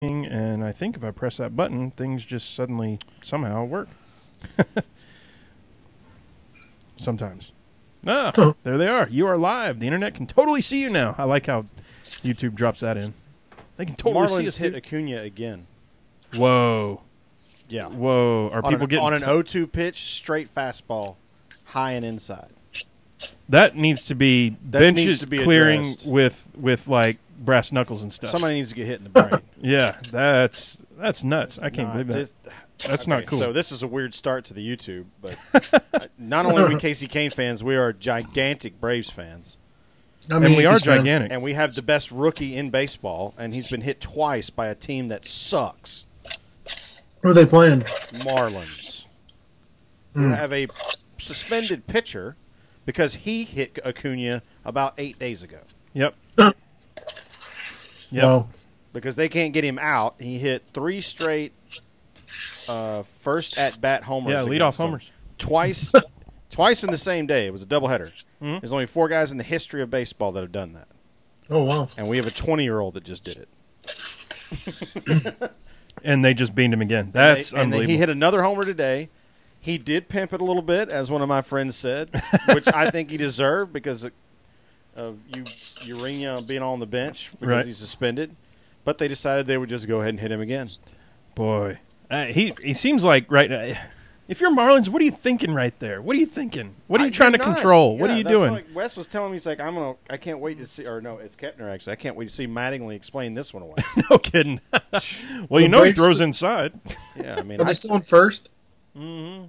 and I think if I press that button, things just suddenly somehow work. Sometimes. Ah, there they are. You are live. The internet can totally see you now. I like how YouTube drops that in. They can totally see us. Marlins hit Acuna again. Whoa. Yeah. Whoa. Are people getting on an 0-2 pitch, straight fastball, high and inside? That needs to be benches clearing addressed. with like brass knuckles and stuff. Somebody needs to get hit in the brain. Yeah, that's nuts. I can't believe that. That's not cool. So this is a weird start to the YouTube, but not only are we KC Kane fans, we are gigantic Braves fans. And we are gigantic. And we have the best rookie in baseball, and he's been hit twice by a team that sucks. Who are they playing? Marlins. Who have a suspended pitcher because he hit Acuna about 8 days ago. Yep. Wow. Because they can't get him out. He hit 3 straight first at-bat homers. Yeah, leadoff homers. Twice in the same day. It was a doubleheader. There's only 4 guys in the history of baseball that have done that. Oh, wow. And we have a 20-year-old that just did it. And they just beamed him again. That's unbelievable. And he hit another homer today. He did pimp it a little bit, as one of my friends said, which I think he deserved because of Urena being on the bench because he's suspended. But they decided they would just go ahead and hit him again. Boy. He seems like if you're Marlins, what are you thinking right there? What are you thinking? What are you trying to control? Yeah, what are you doing? Like Wes was telling me, he's like, I can't wait to see, or no, it's Kepner actually. I can't wait to see Mattingly explain this one away. No kidding. Well, you know he throws inside. Yeah, I mean, are they still in first? Mm-hmm.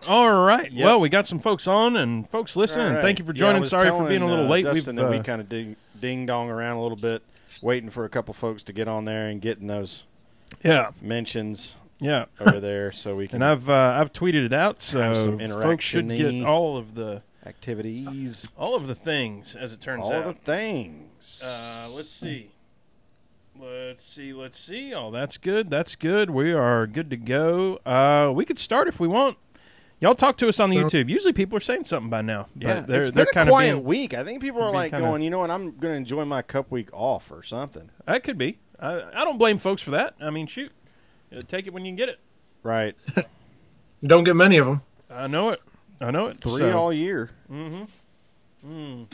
All right. Yep. Well, we got some folks on and folks listening. Right. Thank you for joining. Sorry for being a little late. Dustin, that we kind of ding-dong around a little bit, waiting for a couple folks to get on there and getting those mentions over there so we can. And I've tweeted it out, so some folks should get all of the activities. All of the things, as it turns out. All the things. Let's see. Let's see. Oh, that's good. That's good. We are good to go. We could start if we want. Y'all talk to us on the YouTube. Usually people are saying something by now. Yeah, they're, it's been they're a quiet week. I think people are like kinda, going, you know what, I'm going to enjoy my cup week off or something. That could be. I don't blame folks for that. I mean, shoot. Take it when you can get it. Right. Don't get many of them. I know it. 3 all year. Mm-hmm. Man,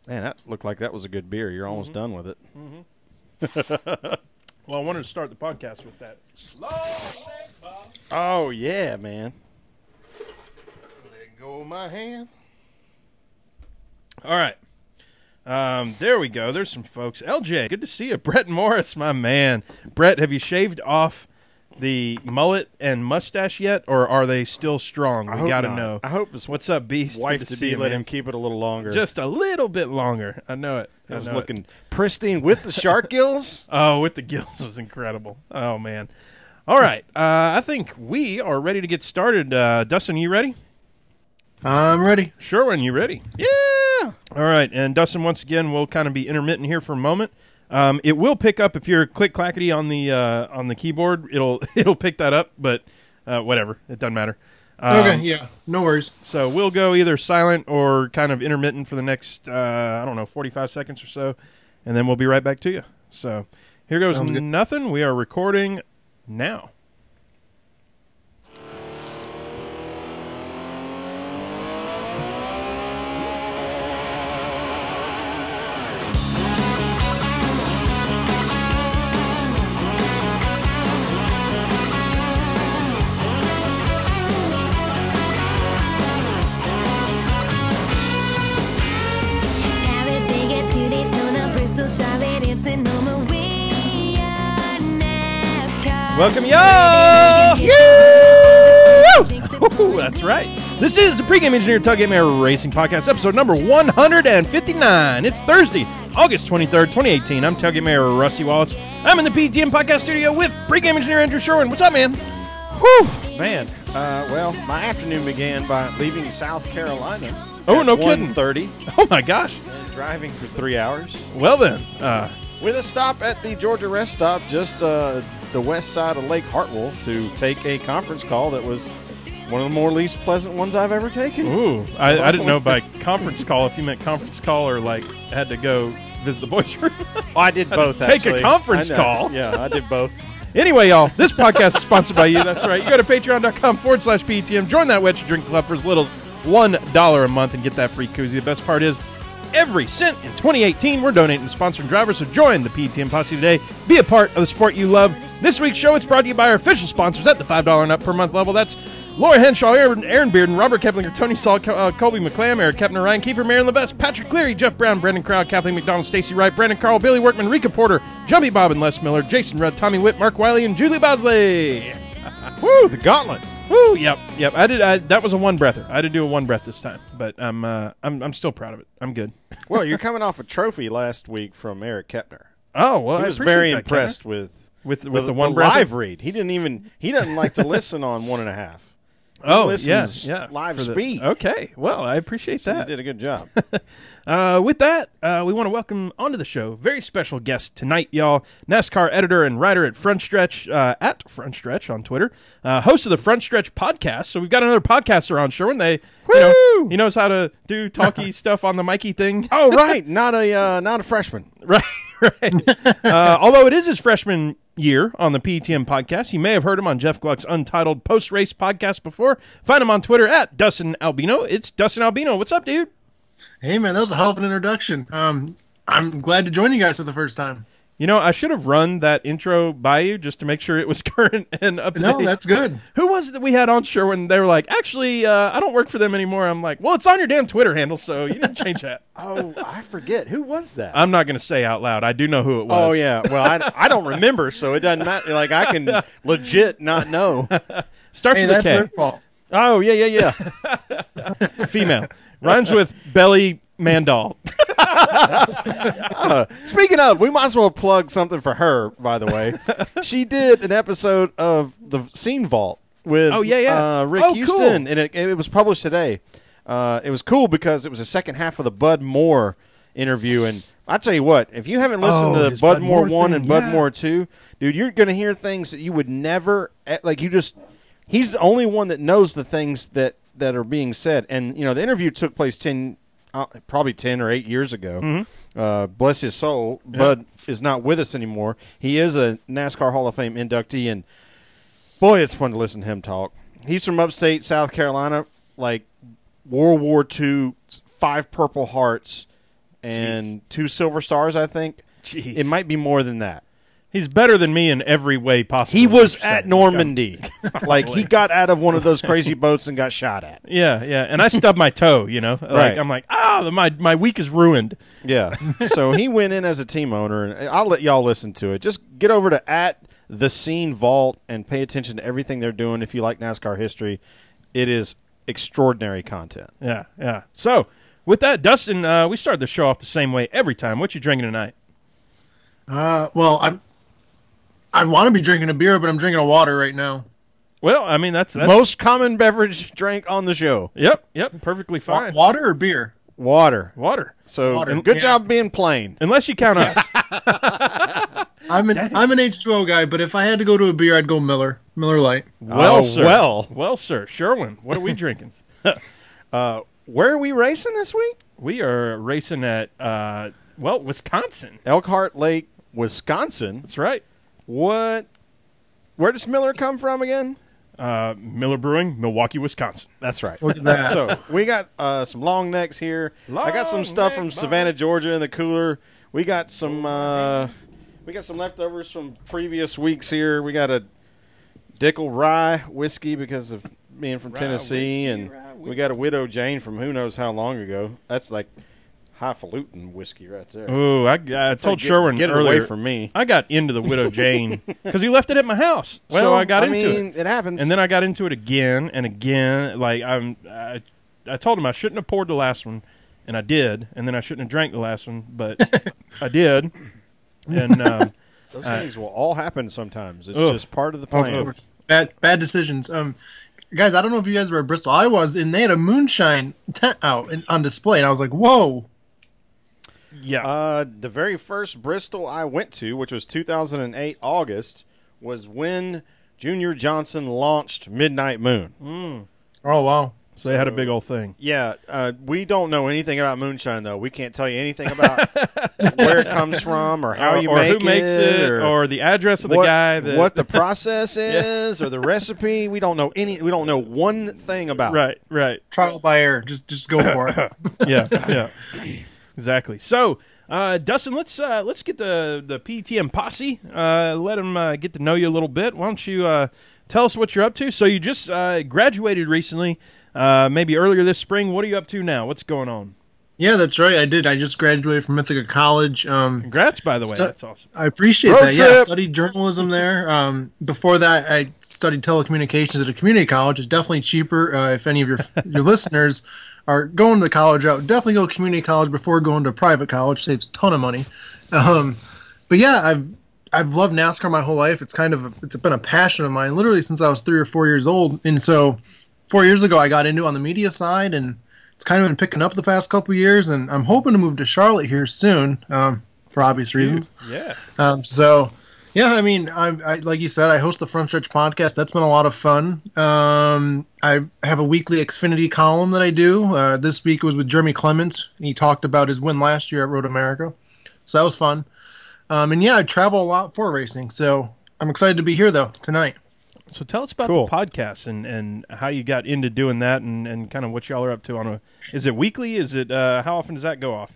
that looked like that was a good beer. You're almost done with it. Well, I wanted to start the podcast with that. Oh, yeah, man. Let go of my hand. All right. There we go. There's some folks. LJ, good to see you. Brett Morris, my man. Brett, have you shaved off the mullet and mustache yet, or are they still strong? We got to know. I hope his What's up, Beast? wife to be let him keep it a little longer. Just a little bit longer. I know it. It was looking pristine with the shark gills. Oh, with the gills was incredible. Oh, man. All right. I think we are ready to get started. Dustin, you ready? I'm ready. Sherwin, you ready? Yeah. All right. And Dustin, once again, we'll kind of be intermittent here for a moment. It will pick up if you're click-clackety on the keyboard. It'll pick that up, but whatever. It doesn't matter. Okay, yeah. No worries. So we'll go either silent or kind of intermittent for the next, 45 seconds or so, and then we'll be right back to you. So here goes nothing. We are recording now. Welcome, y'all! Woo! That's right. This is the Pregame Engineer Tailgate Mayor Racing Podcast, episode number 159. It's Thursday, August 23rd, 2018. I'm Tailgate Mayor Rusty Wallace. I'm in the PTM Podcast studio with Pregame Engineer Andrew Sherwin. What's up, man? Whew! Man, well, my afternoon began by leaving South Carolina. Oh, no kidding. 1:30. Oh, my gosh. And driving for 3 hours. Well, then. With a stop at the Georgia rest stop just the west side of Lake Hartwell to take a conference call that was one of the more least pleasant ones I've ever taken. Ooh, I didn't know by conference call if you meant conference call or like had to go visit the boys' room. Oh, I did both, take actually. a conference I know. call. Yeah, I did both. Anyway, y'all, this podcast is sponsored by you. That's right. You go to patreon.com/PTM. Join that Wet Your Drink Club for as little as $1 a month and get that free koozie. The best part is, every cent in 2018, we're donating to sponsoring drivers. So join the PTM Posse today. Be a part of the sport you love. This week's show, it's brought to you by our official sponsors at the $5 and up per month level. That's Laura Henshaw, Aaron Bearden, Robert Kevlinger, Tony Saul, Colby McClam, Eric Kepner, Ryan Kiefer, Marion LeVest, Patrick Cleary, Jeff Brown, Brendan Crowd, Kathleen McDonald, Stacey Wright, Brandon Carl, Billy Workman, Rika Porter, Jumpy Bob and Les Miller, Jason Rudd, Tommy Witt, Mark Wiley, and Julie Bosley. Woo, the gauntlet. Woo, yep. That was a one breather. I had to do a one breath this time, but I'm still proud of it. I'm good. Well, you're coming off a trophy last week from Eric Kepner. Oh well, He I was appreciate very that, impressed Kevin. with the one breather? live read. He doesn't like to listen on 1.5. Oh, listens yeah. live For the- speed. Okay, well, I appreciate So that. you did a good job. With that, we want to welcome onto the show very special guest tonight, y'all. NASCAR editor and writer at Front Stretch, at Front Stretch on Twitter, host of the Front Stretch podcast. So we've got another podcaster on Sherwin. He knows how to do talky stuff on the Mikey thing. Oh, right, not a freshman. Right. Although it is his freshman year on the PTM podcast, you may have heard him on Jeff Gluck's Untitled Post-Race podcast before. Find him on Twitter at Dustin Albino. It's Dustin Albino. What's up, dude? Hey, man, that was a hell of an introduction. I'm glad to join you guys for the first time. You know, I should have run that intro by you just to make sure it was current and up to date. No, that's good. Who was it that we had on Sherwin? They were like, actually, I don't work for them anymore. I'm like, well, it's on your damn Twitter handle, so you didn't change that. Oh, I forget. Who was that? I'm not going to say out loud. I do know who it was. Oh, yeah. Well, I don't remember, so it doesn't matter. Like, I can legit not know. Starts Hey, with a that's K. their fault. Oh, yeah. Female. Rhymes with belly mandal. Speaking of, we might as well plug something for her, by the way. She did an episode of The Scene Vault with Rick Oh, Houston, cool. and it was published today. It was cool because it was the second half of the Bud Moore interview, and I tell you what, if you haven't listened to his Bud Moore 1 thing, and Bud yeah. Moore 2, dude, you're going to hear things that you would never, he's the only one that knows the things that are being said. And, you know, the interview took place probably 10 or 8 years ago. Mm-hmm. Bless his soul. Yeah. Bud is not with us anymore. He is a NASCAR Hall of Fame inductee, and boy, it's fun to listen to him talk. He's from upstate South Carolina, like World War II, 5 Purple Hearts, and 2 Silver Stars, I think. Jeez. It might be more than that. He's better than me in every way possible. He was Which at said- Normandy. Like, he got out of one of those crazy boats and got shot at. Yeah, and I stubbed my toe, you know. Like, Right. I'm like, my week is ruined. Yeah. So he went in as a team owner, and I'll let y'all listen to it. Just get over to at The Scene Vault and pay attention to everything they're doing if you like NASCAR history. It is extraordinary content. Yeah. So, with that, Dustin, we start the show off the same way every time. What you drinking tonight? Well, I want to be drinking a beer, but I'm drinking a water right now. Well, I mean, that's Most common beverage drank on the show. Yep, perfectly fine. Water or beer? Water. Water. So Water. good Yeah. job being plain. Unless you count us. I'm an H2O guy, but if I had to go to a beer, I'd go Miller Lite. Well, Oh, sir. well. Well, sir. Sherwin, what are we drinking? Where are we racing this week? We are racing at, Wisconsin. Elkhart Lake, Wisconsin. That's right. Where does Miller come from again? Miller Brewing, Milwaukee, Wisconsin. That's right. Look at that. So we got some long necks here. I got some stuff from Savannah, Georgia in the cooler. We got some leftovers from previous weeks here. We got a Dickel Rye whiskey because of being from Tennessee, and we got a Widow Jane from who knows how long ago. That's like highfalutin whiskey right there. Ooh, I told Sherwin Get it earlier. away from me. I got into the Widow Jane because he left it at my house. Well, so I got into it. It happens. And then I got into it again and again. Like I told him I shouldn't have poured the last one, and I did. And then I shouldn't have drank the last one, but I did. And those things will all happen sometimes. It's just part of the Of plan. course. Bad decisions. Guys, I don't know if you guys were at Bristol. I was, and they had a moonshine tent out on display, and I was like, whoa. yeah, The very first Bristol I went to, which was 2008 August, was when Junior Johnson launched Midnight Moon. Oh, wow. So they had a big old thing. Yeah, we don't know anything about moonshine, though. We can't tell you anything about where it comes from or how you make it. Or who makes it, or the address of the guy. What the process is, or the recipe. We don't know We don't know one thing about it. Right. Trial by error. Just go for it. Yeah. Exactly. So, Dustin, let's get the PTM posse. Let them get to know you a little bit. Why don't you tell us what you're up to? So you just graduated recently. Maybe earlier this spring. What are you up to now? What's going on? Yeah, that's right. I did. I just graduated from Ithaca College. Congrats, by the way. That's awesome. I appreciate Road that. trip. Yeah, I studied journalism there. Before that, I studied telecommunications at a community college. It's definitely cheaper. If any of your listeners are going to the college route, definitely go to community college before going to private college. Saves a ton of money. But yeah, I've loved NASCAR my whole life. It's been a passion of mine, literally since I was 3 or 4 years old. And so 4 years ago, I got into it on the media side, and it's kind of been picking up the past couple of years. And I'm hoping to move to Charlotte here soon, for obvious reasons. Yeah. So, yeah, I mean, I like you said, I host the Front Stretch podcast. That's been a lot of fun. I have a weekly Xfinity column that I do. This week it was with Jeremy Clements. He talked about his win last year at Road America. So that was fun. And yeah, I travel a lot for racing. So I'm excited to be here, though, tonight. So tell us about the podcast and how you got into doing that and kind of what y'all are up to is it weekly? Is it how often does that go off?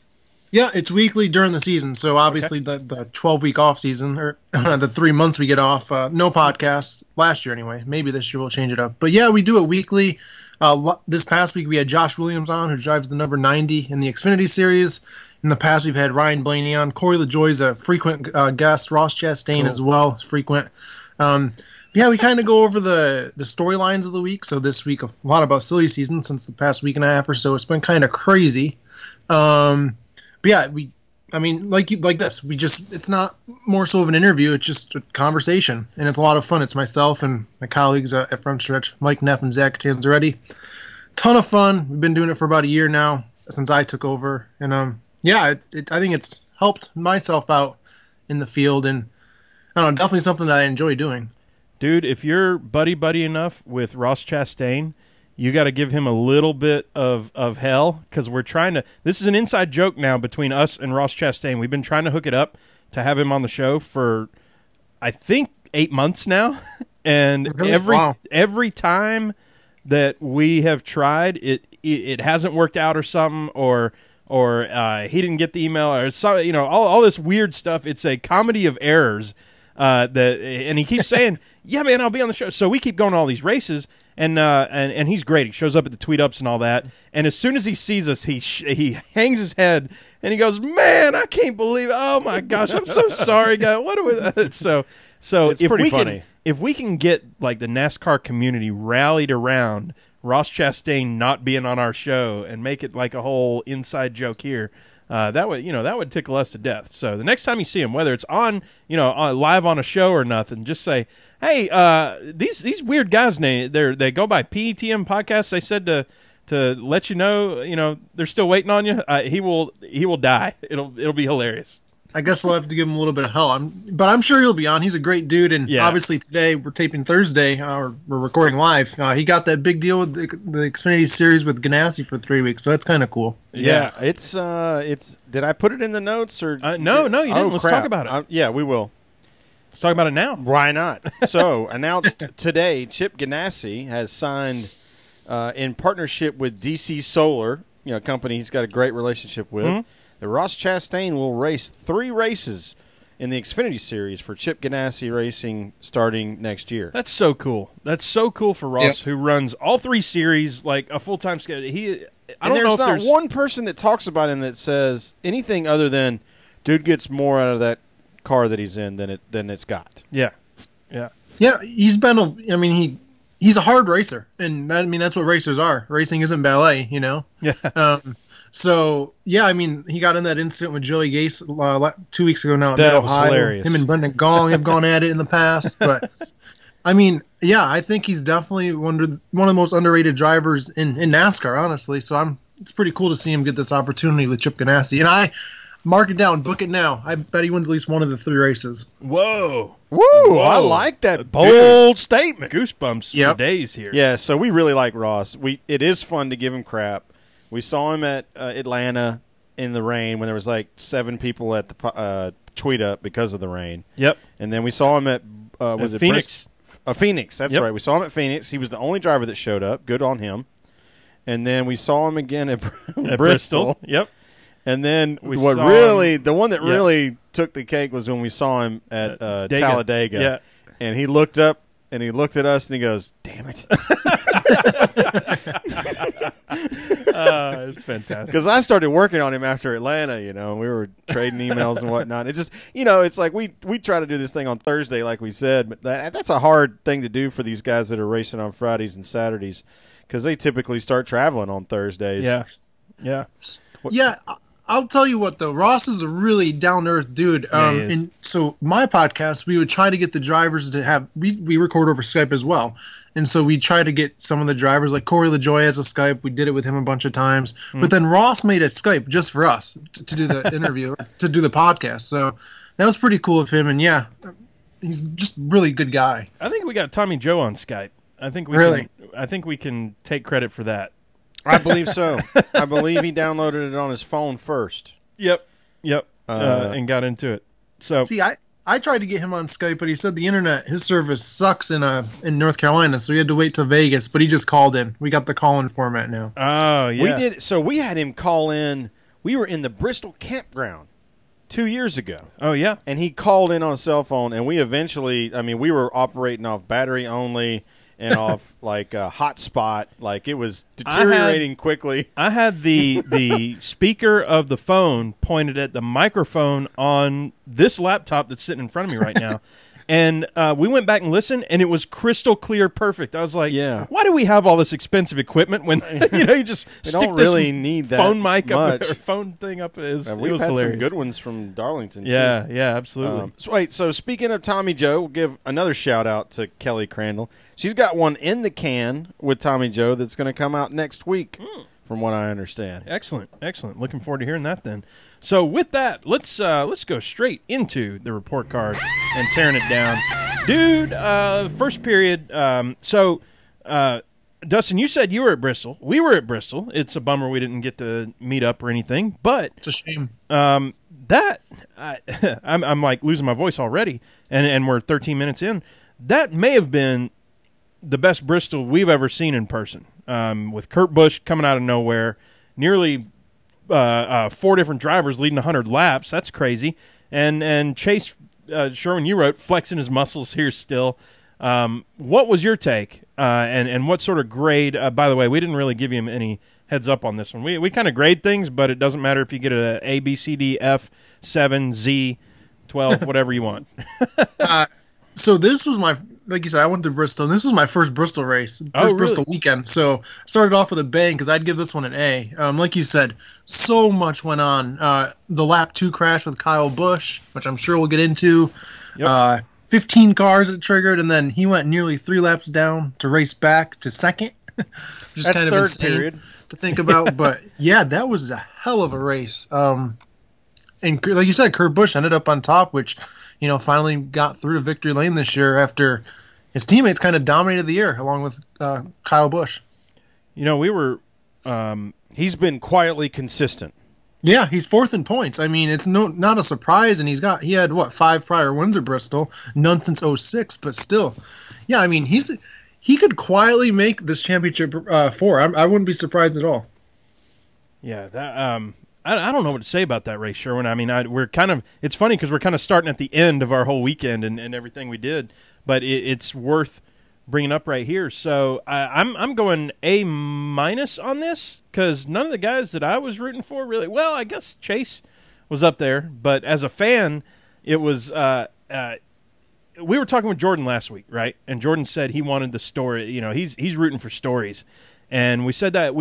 Yeah, it's weekly during the season. So obviously the 12-week off season, or the 3 months we get off, no podcasts last year anyway. Maybe this year we'll change it up. But yeah, we do it weekly. This past week we had Josh Williams on, who drives the number 90 in the Xfinity Series. In the past we've had Ryan Blaney on. Corey LaJoie's a frequent guest. Ross Chastain as well, frequent. Yeah, we kind of go over the storylines of the week. So this week, a lot about silly season since the past week and a half or so. It's been kind of crazy. But yeah, like this. It's not more so of an interview. It's just a conversation, and it's a lot of fun. It's myself and my colleagues at Front Stretch, Mike Neff and Zach Tanzaretti. Ton of fun. We've been doing it for about a year now since I took over, and yeah, I think it's helped myself out in the field, and I don't know, definitely something that I enjoy doing. Dude, if you're buddy enough with Ross Chastain, you got to give him a little bit of hell, because we're trying to – this is an inside joke now between us and Ross Chastain. We've been trying to hook it up to have him on the show for, I think, 8 months now. And every time that we have tried, it hasn't worked out or something, or he didn't get the email, or so, all this weird stuff. It's a comedy of errors. And he keeps saying, "Yeah, man, I'll be on the show." So we keep going to all these races, and he's great. He shows up at the tweet ups and all that. And as soon as he sees us, he hangs his head and he goes, "Man, I can't believe it. Oh my gosh, I'm so sorry, guy. What are we?" So it's pretty funny. If we can get like the NASCAR community rallied around Ross Chastain not being on our show and make it like a whole inside joke here. That would tickle us to death. So the next time you see him, whether it's on live on a show or nothing, just say, "Hey, these weird guys, they go by PTM Podcast. They said to let you know, they're still waiting on you. He will die. It'll be hilarious." I guess we'll have to give him a little bit of hell. But I'm sure he'll be on. He's a great dude, and obviously today we're taping Thursday, or we're recording live. He got that big deal with the Xfinity Series with Ganassi for 3 weeks, so that's kind of cool. Yeah, it's. Did I put it in the notes or no? You didn't. Let's talk about it. Yeah, we will. Let's talk about it now. Why not? So announced today, Chip Ganassi has signed in partnership with DC Solar, company he's got a great relationship with. Mm-hmm. The Ross Chastain will race 3 races in the Xfinity Series for Chip Ganassi Racing starting next year. That's so cool. That's so cool for Ross, who runs all 3 series like a full-time schedule. There's not one person that talks about him that says anything other than, dude gets more out of that car that he's in than it's got. Yeah. He's been he's a hard racer, and that's what racers are. Racing isn't ballet, Yeah. So, yeah, he got in that incident with Joey Gase 2 weeks ago now at That was Mid-Ohio. hilarious. Him and Brendan Gaul have gone at it in the past. But, I think he's definitely one of the most underrated drivers in NASCAR, honestly. So it's pretty cool to see him get this opportunity with Chip Ganassi. And Mark it down. Book it now. I bet he wins at least one of the 3 races. Whoa. Woo! Whoa. I like that bold statement. Goosebumps for days here. Yeah, so we really like Ross. It is fun to give him crap. We saw him at Atlanta in the rain when there was like 7 people at the tweet up because of the rain. Yep. And then we saw him at Phoenix. Phoenix, that's right. We saw him at Phoenix. He was the only driver that showed up. Good on him. And then we saw him again at Bristol. Yep. And then the one that really took the cake was when we saw him at Talladega. Yeah. And he looked up and he looked at us and he goes, "Damn it." It's fantastic. Because I started working on him after Atlanta, we were trading emails and whatnot. It just, it's like we try to do this thing on Thursday, like we said, but that's a hard thing to do for these guys that are racing on Fridays and Saturdays because they typically start traveling on Thursdays. Yeah. Yeah. Yeah. I'll tell you what, though. Ross is a really down-to-earth dude. And so my podcast, we would try to get the drivers to have – we record over Skype as well. And so we try to get some of the drivers, like Corey LaJoy has a Skype. We did it with him a bunch of times. But then Ross made a Skype just for us to do the interview, to do the podcast. So that was pretty cool of him. And, yeah, he's just a really good guy. I think we got Tommy Joe on Skype. I think we can take credit for that. I believe so. I believe he downloaded it on his phone first. Yep. And got into it. So see, I tried to get him on Skype, but he said the internet, his service sucks in North Carolina, so he had to wait till Vegas. But he just called in. We got the call-in format now. Oh yeah, we did. So we had him call in. We were in the Bristol campground 2 years ago. Oh yeah, and he called in on a cell phone, and we eventually. We were operating off battery only. And off like a hotspot, like it was deteriorating quickly. I had the speaker of the phone pointed at the microphone on this laptop that's sitting in front of me right now, and we went back and listened, and it was crystal clear, perfect. I was like, why do we have all this expensive equipment when you just don't really need that phone mic much. up or phone thing up? It was We've had hilarious. some good ones from Darlington. Yeah, too. yeah, absolutely. So speaking of Tommy Joe, we'll give another shout out to Kelly Crandall. She's got one in the can with Tommy Joe that's going to come out next week, from what I understand. Excellent. Looking forward to hearing that then. So with that, let's go straight into the report card and tearing it down. Dude, first period. Dustin, you said you were at Bristol. We were at Bristol. It's a bummer we didn't get to meet up or anything, but it's a shame. I'm like losing my voice already, and we're 13 minutes in. That may have been the best Bristol we've ever seen in person, with Kurt Busch coming out of nowhere, nearly 4 different drivers leading 100 laps. That's crazy. And Chase Sherwin, you wrote, flexing his muscles here still. What was your take, and what sort of grade? By the way, we didn't really give you any heads up on this one. We kind of grade things, but it doesn't matter if you get a A, B, C, D, F, 7, Z, 12, whatever you want. So this was like you said, I went to Bristol, and this was my first Bristol race, Bristol weekend. So I started off with a bang because I'd give this one an A. Like you said, so much went on. The lap 2 crash with Kyle Busch, which I'm sure we'll get into. Yep. 15 cars it triggered, and then he went nearly 3 laps down to race back to second. Just That's kind of third insane period to think about. But yeah, that was a hell of a race. And like you said, Kurt Busch ended up on top, which finally got through to victory lane this year after his teammates kind of dominated the year along with Kyle Busch. We were he's been quietly consistent. Yeah, he's 4th in points. I mean, it's not a surprise, and he had 5 prior wins at Bristol, none since 2006, but still. Yeah, I mean, he could quietly make this championship 4. I wouldn't be surprised at all. Yeah, that I don't know what to say about that race, Sherwin. I mean, it's funny because we're kind of starting at the end of our whole weekend and everything we did, but it's worth bringing up right here. So I'm going A- on this because none of the guys that I was rooting for really. Well, I guess Chase was up there, but as a fan, it was. We were talking with Jordan last week, right? And Jordan said he wanted the story. He's rooting for stories, and we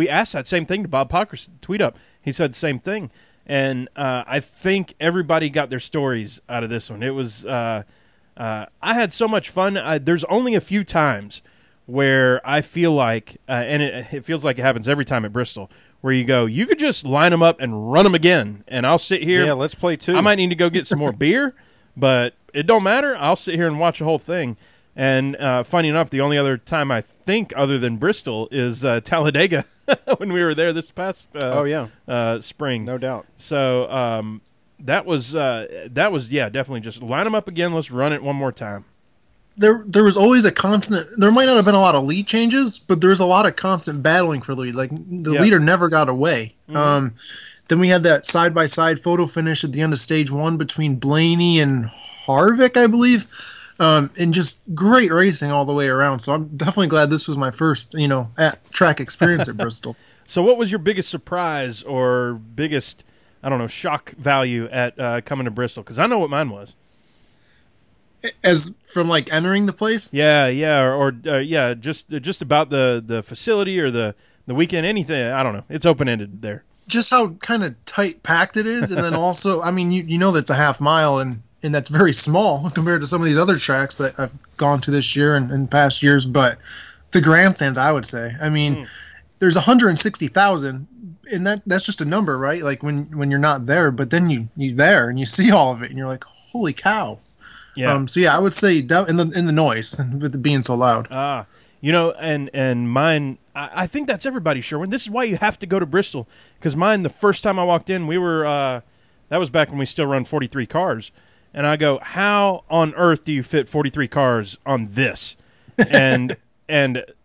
asked that same thing to Bob Pockrass tweet up. He said the same thing, and I think everybody got their stories out of this one. It was. I had so much fun. There's only a few times where I feel like, and it feels like it happens every time at Bristol, where you go, you could just line them up and run them again, and I'll sit here. Yeah, let's play 2. I might need to go get some more beer, but it don't matter. I'll sit here and watch the whole thing. And funny enough, the only other time I think other than Bristol is Talladega when we were there this past spring. No doubt. So that was definitely just line them up again. Let's run it one more time. There was always a constant. There might not have been a lot of lead changes, but there was a lot of constant battling for the lead. Like the leader never got away. Mm-hmm. Then we had that side by side photo finish at the end of stage 1 between Blaney and Harvick, I believe. And just great racing all the way around. So I'm definitely glad this was my first, at track experience at Bristol. So what was your biggest surprise or biggest, shock value at coming to Bristol? Because I know what mine was. As from entering the place? Yeah, or just about the facility or the weekend, anything. I don't know. It's open ended there. Just how kind of tight packed it is, and then also, you know that's a half mile, and that's very small compared to some of these other tracks that I've gone to this year and in past years. But the grandstands, I would say, there's 160,000, and that's just a number, right? Like when you're not there, but then you're there and you see all of it, and you're like, holy cow. Yeah. So yeah, I would say in the noise and with it being so loud. And mine, I think that's everybody, Sherwin. This is why you have to go to Bristol, because mine, the first time I walked in, we were that was back when we still run 43 cars. And I go, how on earth do you fit 43 cars on this? And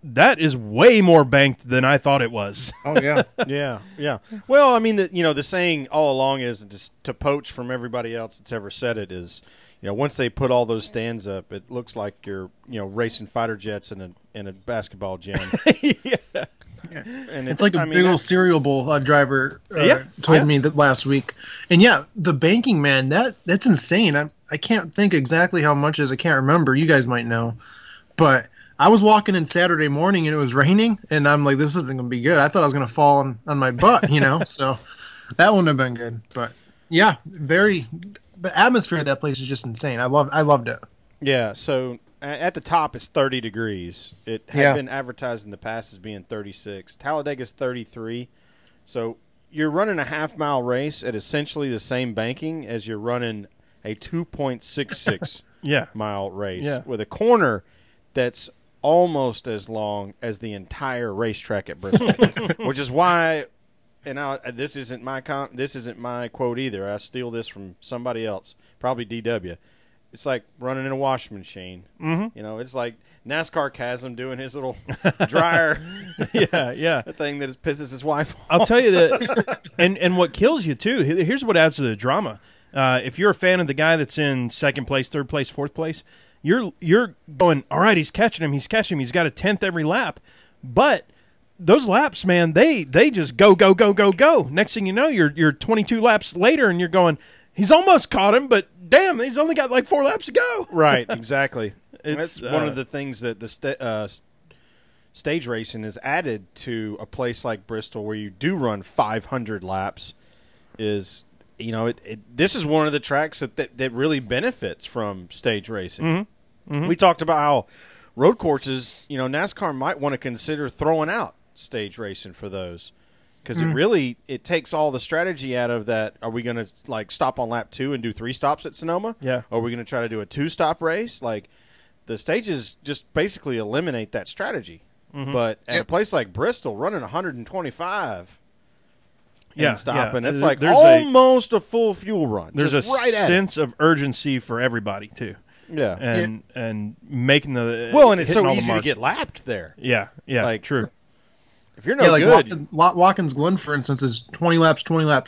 that is way more banked than I thought it was. Oh, yeah. Yeah. Well, the saying all along is just to poach from everybody else that's ever said it is, once they put all those stands up, it looks like you're, racing fighter jets in a basketball gym. Yeah. And it's like a big old cereal bowl driver told me that last week. And the banking, man, that's insane. I can't think exactly how much is. I can't remember. You guys might know. But I was walking in Saturday morning and it was raining, and I'm like, this isn't going to be good. I thought I was going to fall on my butt, So that wouldn't have been good. But the atmosphere of that place is just insane. I loved it. Yeah, so at the top, it's 30 degrees. It had been advertised in the past as being 36. Talladega's 33. So you're running a half-mile race at essentially the same banking as you're running a 2.66 mile race with a corner that's almost as long as the entire racetrack at Bristol, which is why – and this isn't my quote either. I steal this from somebody else, probably DW. It's like running in a washing machine. Mm-hmm. It's like NASCAR Chasm doing his little dryer thing that pisses his wife off. I'll tell you that. and what kills you, too, here's what adds to the drama. If you're a fan of the guy that's in second place, third place, fourth place, you're going, all right, he's catching him. He's got a 10th every lap. But those laps, man, they just go. Next thing you know, you're 22 laps later, and you're going, he's almost caught him, but damn, he's only got like 4 laps to go. Right, exactly. That's one of the things that the stage racing has added to a place like Bristol, where you do run 500 laps. Is this is one of the tracks that really benefits from stage racing. Mm-hmm. Mm-hmm. We talked about how road courses, NASCAR might want to consider throwing out stage racing for those. Because it takes all the strategy out of that. Are we going to stop on lap 2 and do 3 stops at Sonoma? Yeah. Or are we going to try to do a 2-stop race? The stages just basically eliminate that strategy. Mm-hmm. But at a place like Bristol, running 125 and stopping, it's almost a full fuel run. There's a sense of urgency for everybody too. Yeah. And making the and it's so easy to get lapped there. Yeah. True. If you're no good. Watkins Glen, for instance, is 20 laps,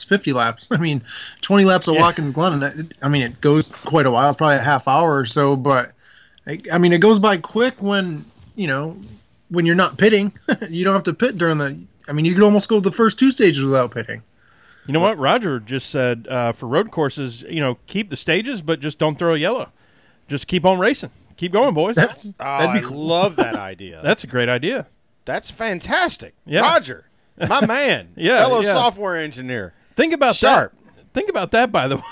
50 laps. 20 laps of Watkins Glen, and it goes quite a while. It's probably a half hour or so, but it goes by quick when you're not pitting. You don't have to pit during you could almost go the first 2 stages without pitting. You know what? Roger just said for road courses, keep the stages, but just don't throw a yellow. Just keep on racing. Keep going, boys. I love that idea. That's a great idea. That's fantastic. Yeah. Roger, my man, fellow software engineer. Think about that. Think about that, by the way.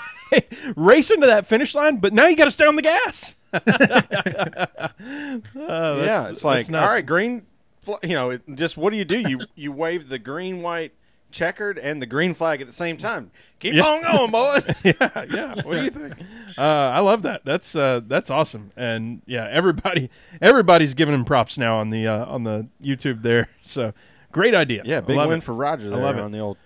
Racing to that finish line, but now you got to stay on the gas. It's like, all right, green, just what do? You wave the green, white, checkered and the green flag at the same time. Keep on going, boys. Yeah. What do you think? I love that. That's awesome. And yeah, everybody's giving him props now on the YouTube there. So great idea. Yeah, big win for Roger there on the old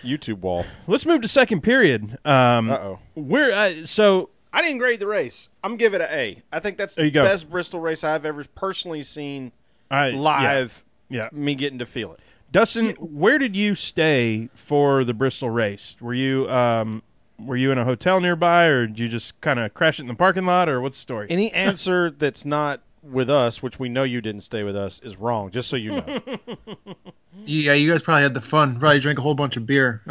YouTube wall. Let's move to second period. So I didn't grade the race. I'm giving it an A. I think that's the best Bristol race I've ever personally seen live. Yeah. Me getting to feel it. Dustin, where did you stay for the Bristol race? Were you in a hotel nearby, or did you just kind of crash it in the parking lot, or what's the story? Any answer that's not with us, which we know you didn't stay with us, is wrong, just so you know. Yeah, you guys probably had the fun. Probably drank a whole bunch of beer.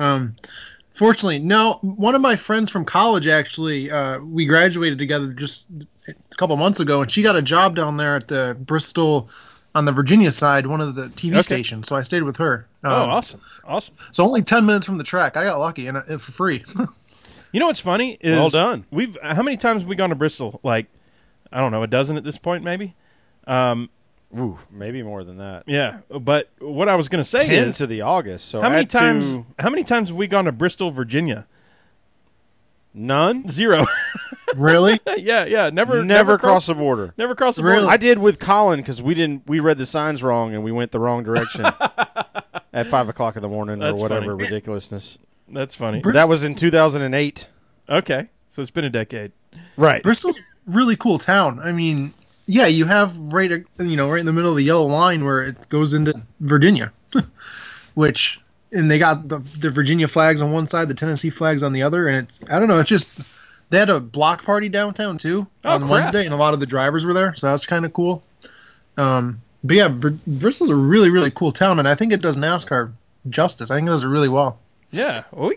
Fortunately, no. One of my friends from college, actually, we graduated together just a couple months ago, and she got a job down there at the Bristol, on the Virginia side, one of the TV stations. So I stayed with her. Awesome. So only 10 minutes from the track. I got lucky, and for free. You know what's funny is well done. How many times have we gone to Bristol? Like, I don't know, a dozen at this point, maybe. Maybe more than that. Yeah, but what I was going to say 10 is to the August. So how many times have we gone to Bristol, Virginia? None. 0. Really? Yeah. Never crossed the border. Never crossed the Really? border. I did with Colin because we read the signs wrong and we went the wrong direction at 5 o'clock in the morning That's or whatever funny. ridiculousness. That's funny. That was in 2008. Okay, so it's been a decade. Right. Bristol's a really cool town. I mean, yeah, you have right in the middle of the yellow line where it goes into Virginia, and they got the Virginia flags on one side, the Tennessee flags on the other, and I don't know, it's just they had a block party downtown too on Wednesday, and a lot of the drivers were there, so that was kind of cool. But yeah, Bristol's a really, really cool town, and I think it does NASCAR justice. I think it does it really well. Yeah, well,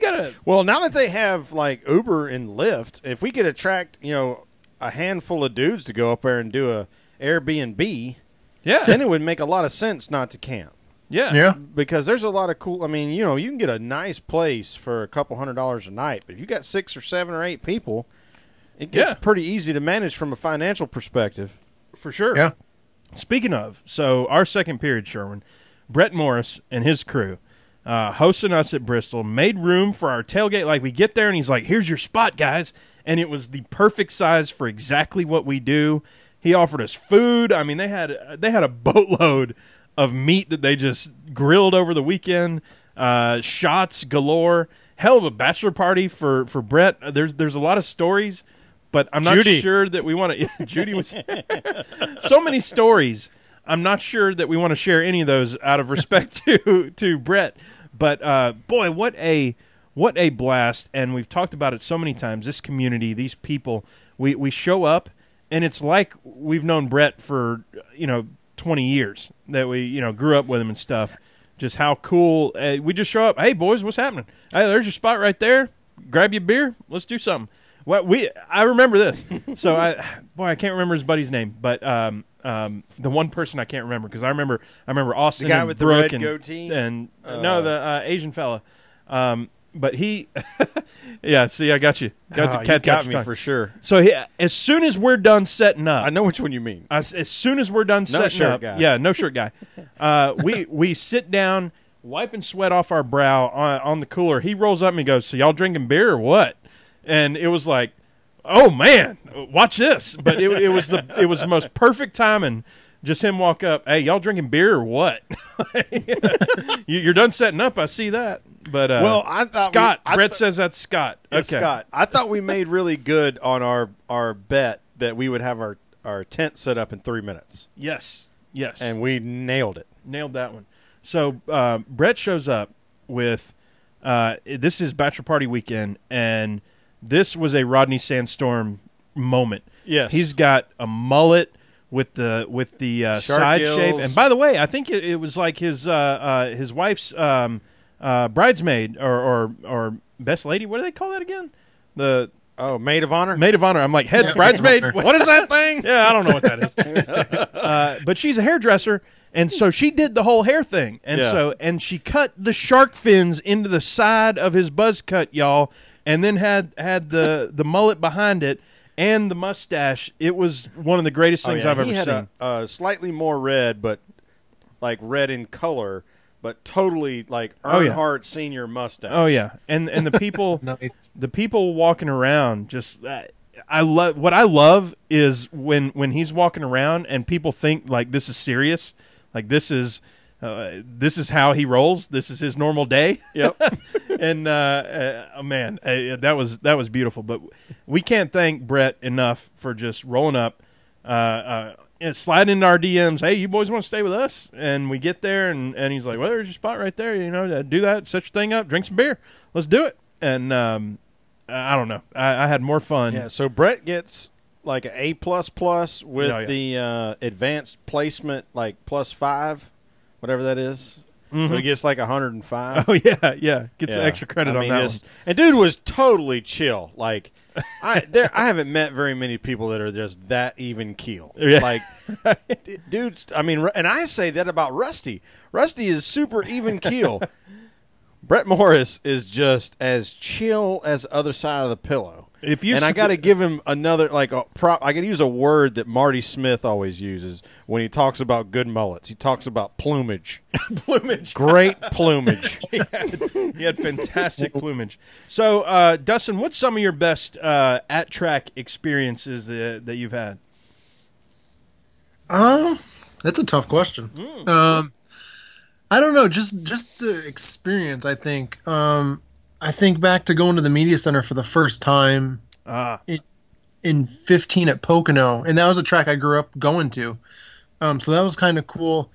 Well, now that they have like Uber and Lyft, if we could attract a handful of dudes to go up there and do a Airbnb, then it would make a lot of sense not to camp. Yeah. Because there's a lot of cool. I mean, you can get a nice place for a couple $100s a night, but if you got 6 or 7 or 8 people, it gets pretty easy to manage from a financial perspective. For sure. Yeah. Speaking of, so our second period, Sherwin, Brett Morris and his crew hosting us at Bristol, made room for our tailgate. Like, we get there, and he's like, here's your spot, guys. And it was the perfect size for exactly what we do. He offered us food. I mean, they had a boatload of meat that they just grilled over the weekend, shots galore. Hell of a bachelor party for Brett. There's a lot of stories, but I'm not sure that we want to. Judy was so many stories. I'm not sure that we want to share any of those out of respect to Brett. But boy, what a blast! And we've talked about it so many times. This community, these people, we show up, and it's like we've known Brett for 20 years, that we grew up with him and stuff. Just how cool. We just show up. Hey, boys, what's happening? Hey, there's your spot right there. Grab you a beer. Let's do something. I remember this. So I can't remember his buddy's name, but the one person I can't remember, because I remember Austin, the guy and with Brooke the red goatee, and the Asian fella. But he, yeah. See, I got you. Got me for sure. So as soon as we're done setting up, I know which one you mean. As soon as we're done setting up, yeah, no shirt guy. We sit down, wiping sweat off our brow on the cooler. He rolls up and he goes, "So y'all drinking beer or what?" And it was like, "Oh man, watch this!" But it was the most perfect timing. Just him walk up. Hey, y'all drinking beer or what? You're done setting up. I see that. But I thought Scott. Brett says that's Scott. Yeah, okay, Scott. I thought we made really good on our bet that we would have our tent set up in 3 minutes. Yes, and we nailed it. Nailed that one. So Brett shows up with this is bachelor party weekend, and this was a Rodney Sandstorm moment. Yes, he's got a mullet with the side gills. shave. And by the way, I think it was like his wife's bridesmaid or best lady. What do they call that again? Maid of honor. Maid of honor. I'm like, head bridesmaid. What is that thing? Yeah, I don't know what that is. But she's a hairdresser, and so she did the whole hair thing, and she cut the shark fins into the side of his buzz cut, y'all, and then had the mullet behind it. And the mustache, it was one of the greatest things I've ever seen. He had a slightly more red, but like red in color but totally like yeah. Earnhardt Senior mustache. Oh yeah, and the people, Nice. the people walking around. Just I love what I love is when he's walking around and people think like this is serious, like this is how he rolls. This is his normal day. Yep. And oh man, that was beautiful. But we can't thank Brett enough for just rolling up. And slide into our DMs, hey, you boys want to stay with us? And we get there, and he's like, well, there's your spot right there. You know, do that, set your thing up, drink some beer. Let's do it. And I don't know. I had more fun. Yeah, so Brett gets like an A++ with the advanced placement, like +5, whatever that is. Mm-hmm. So he gets like 105. Oh, yeah. Gets extra credit on that one. And dude was totally chill. Like, I haven't met very many people that are just that even keel. Yeah. Like, dudes, I mean, and I say that about Rusty. Rusty is super even keel. Brett Morris is just as chill as the other side of the pillow. I got to give him another, like, I got to use a word that Marty Smith always uses when he talks about good mullets. He talks about plumage. Plumage. Great plumage. He had fantastic plumage. So, Dustin, what's some of your best at-track experiences that you've had? That's a tough question. I don't know, just the experience, I think. I think back to going to the media center for the first time in 15 at Pocono, and that was a track I grew up going to. So that was kind of cool.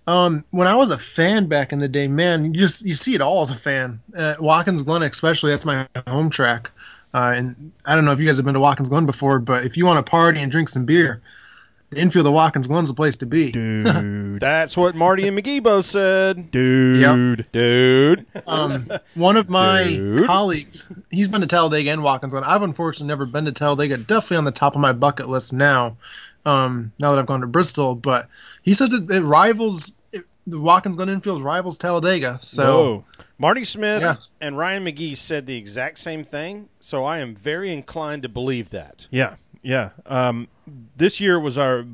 When I was a fan back in the day, man, you see it all as a fan. Watkins Glen especially, that's my home track. And I don't know if you guys have been to Watkins Glen before, but if you want to party and drink some beer, the infield of Watkins Glen's the place to be. Dude. That's what Marty and McGee both said. Dude. Yep. Dude. One of my colleagues, he's been to Talladega and Watkins Glen. I've unfortunately never been to Talladega. Definitely on the top of my bucket list now that I've gone to Bristol. But he says it rivals, the Watkins Glen infield rivals Talladega. So Whoa. Marty Smith and Ryan McGee said the exact same thing, so I am very inclined to believe that. Yeah. This year was our